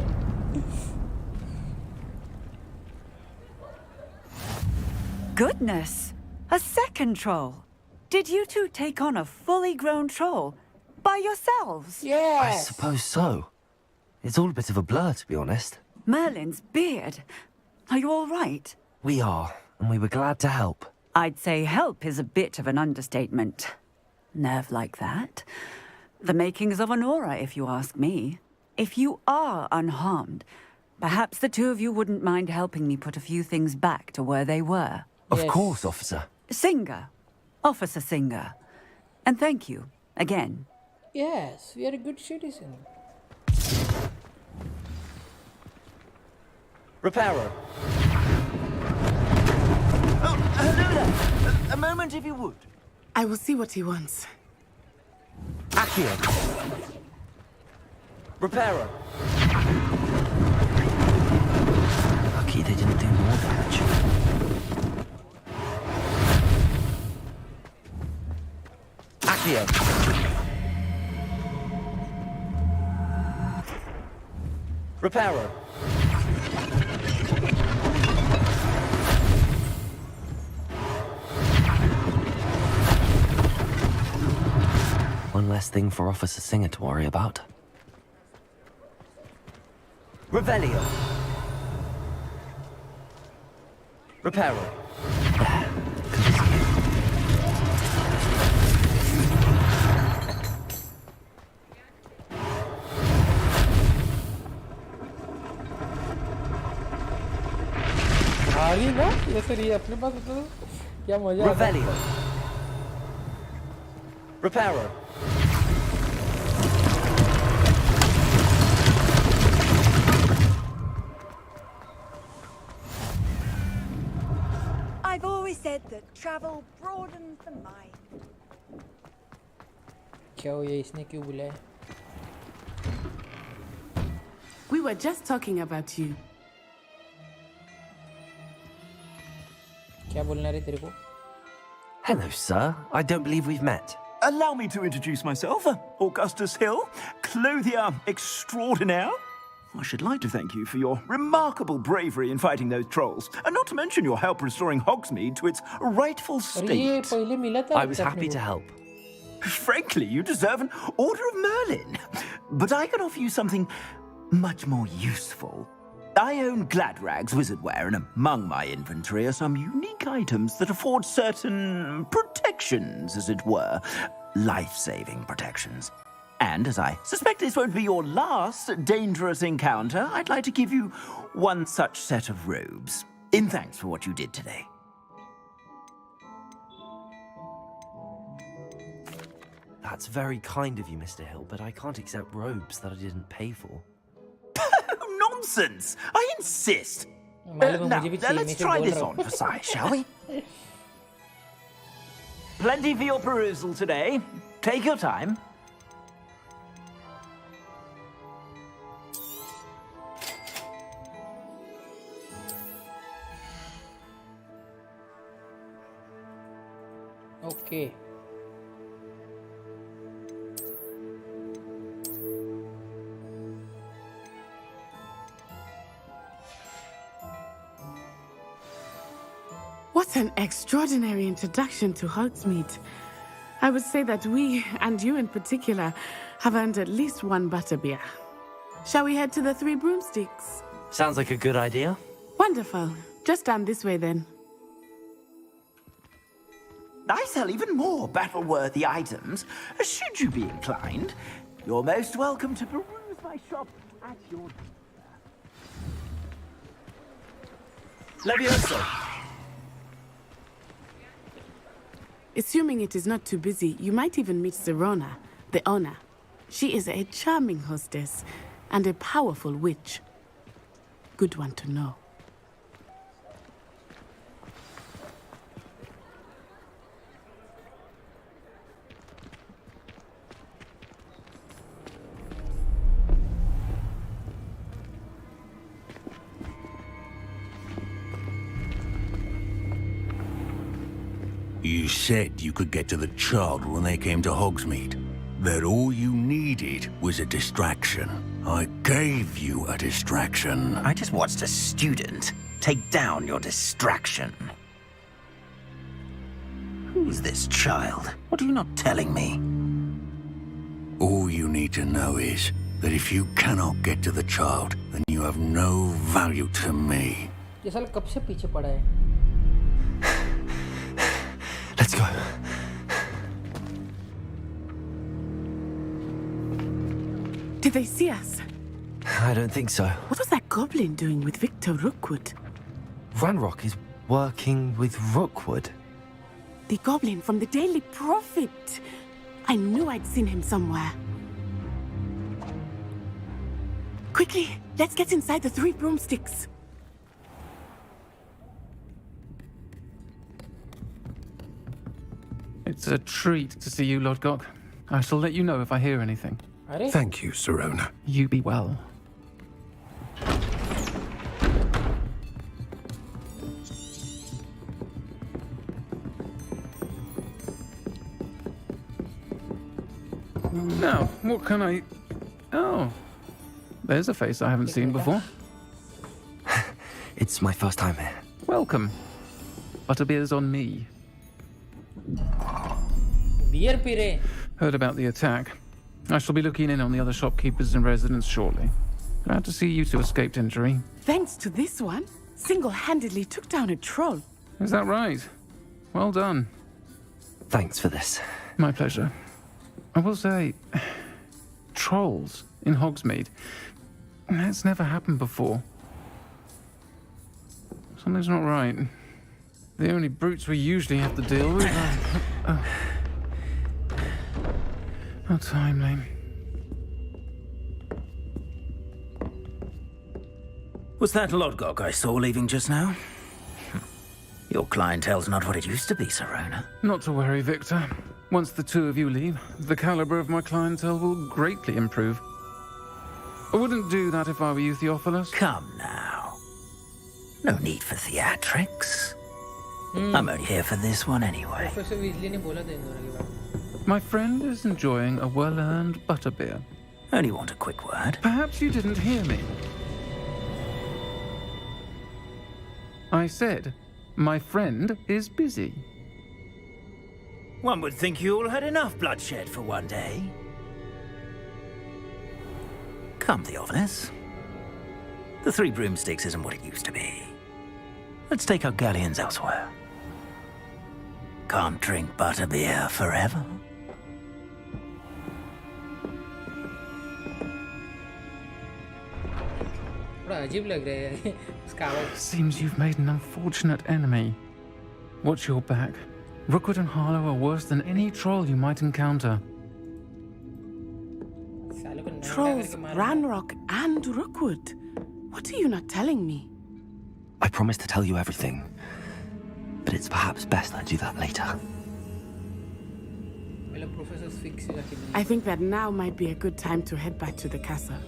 Goodness! A second troll! Did you two take on a fully grown troll? By yourselves? I suppose so. It's all a bit of a blur, to be honest. Merlin's beard. Are you all right? We are, and we were glad to help. I'd say help is a bit of an understatement. Nerve like that. The makings of an aura, if you ask me. If you are unharmed, perhaps the two of you wouldn't mind helping me put a few things back to where they were. Of course, officer. Singer. Officer Singer. And thank you, again. Yes, we are a good citizen. Reparo. Oh, hello there. A moment if you would. I will see what he wants. Accio. Reparo. Lucky they didn't do more damage. Accio. Reparo. One less thing for Officer Singer to worry about. Revelio. Reparo. भारी ना ये sir ये अपने पास होता तो क्या मजा Revelio. Reparo. I've always said that travel broadens the mind. क्या हो ये इसने क्यों बुलाया We were just talking about you. क्या बोलना रे तेरे को Hello, sir. I don't believe we've met. Allow me to introduce myself, Augustus Hill, clothier extraordinaire. I should like to thank you for your remarkable bravery in fighting those trolls, and not to mention your help restoring Hogsmeade to its rightful state. I was happy to help. Frankly, you deserve an Order of Merlin. But I can offer you something much more useful. I own Gladrag's wizardware, and among my inventory are some unique items that afford certain protections, as it were. Life-saving protections. And as I suspect this won't be your last dangerous encounter, I'd like to give you one such set of robes, in thanks for what you did today. That's very kind of you, Mr. Hill, but I can't accept robes that I didn't pay for. Nonsense! I insist! Now, let's try this on for size, shall we? Plenty for your perusal today. Take your time. Okay. What an extraordinary introduction to Hogsmeade. I would say that we, and you in particular, have earned at least one butterbeer. Shall we head to the Three Broomsticks? Sounds like a good idea. Wonderful. Just down this way then. I sell even more battle-worthy items. Should you be inclined, you're most welcome to peruse my shop at your... Levioso! Assuming it is not too busy, you might even meet Sirona, the owner. She is a charming hostess and a powerful witch. Good one to know. You said you could get to the child when they came to Hogsmeade. That all you needed was a distraction. I gave you a distraction. I just watched a student take down your distraction. Who's this child? What are you not telling me? All you need to know is that if you cannot get to the child, then you have no value to me. ये साल कब से पीछे पड़ा है? Let's go. Did they see us? I don't think so. What was that goblin doing with Victor Rookwood? Ranrock is working with Rookwood. The goblin from the Daily Prophet. I knew I'd seen him somewhere. Quickly, let's get inside the 3 broomsticks. It's a treat to see you, Lodgok. I shall let you know if I hear anything. Thank you, Sirona. You be well. Now, what can I... Oh, there's a face I haven't seen before. It's my first time here. Welcome. Butterbeer's on me. Beer P रहे. Heard about the attack. I shall be looking in on the other shopkeepers and residents shortly. Glad to see you two escaped injury. Thanks to this one, single-handedly took down a troll. Is that right? Well done. Thanks for this. My pleasure. I will say, trolls in Hogsmeade. That's never happened before. Something's not right. The only brutes we usually have to deal with are... How timely. Was that Lodgok I saw leaving just now? Your clientele's not what it used to be, Sirona. Not to worry, Victor. Once the 2 of you leave, the caliber of my clientele will greatly improve. I wouldn't do that if I were you, Theophilus. Come now. No need for theatrics. I'm only here for this one anyway. Professor Weasley ने बोला था इन दोनों के बारे में. My friend is enjoying a well-earned butterbeer. Only want a quick word. Perhaps you didn't hear me. I said, my friend is busy. One would think you all had enough bloodshed for one day. Come, Theophilus. The 3 broomsticks isn't what it used to be. Let's take our galleons elsewhere. Can't drink butterbeer forever. बड़ा अजीब लग रहा है इसका आवाज. Seems you've made an unfortunate enemy. Watch your back. Rookwood and Harlow are worse than any troll you might encounter. Trolls, Ranrock, and Rookwood. What are you not telling me? I promised to tell you everything, but it's perhaps best I do that later. I think that now might be a good time to head back to the castle.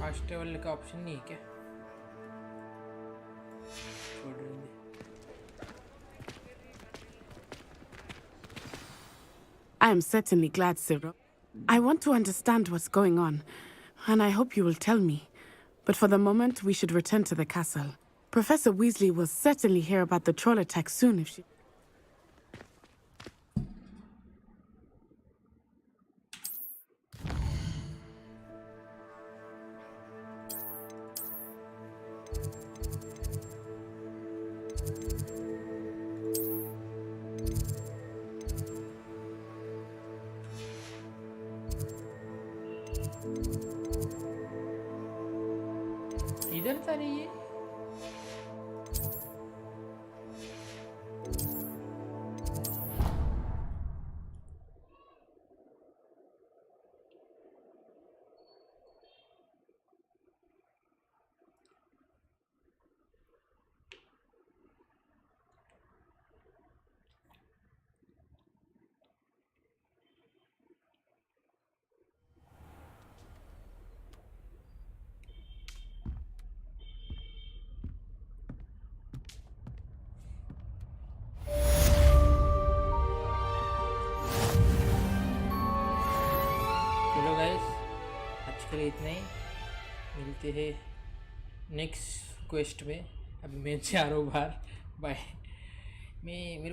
Fast travel का option नहीं है क्या? छोड़ रही है. I am certainly glad, Cyril. I want to understand what's going on, and I hope you will tell me. But for the moment, we should return to the castle. Professor Weasley will certainly hear about the troll attack soon if she... इधर था नहीं ये चलो guys आज के लिए इतना ही मिलते हैं नेक्स्ट क्वेस्ट में अभी मैं जा रहा हूँ बाहर बाय मैं मेरे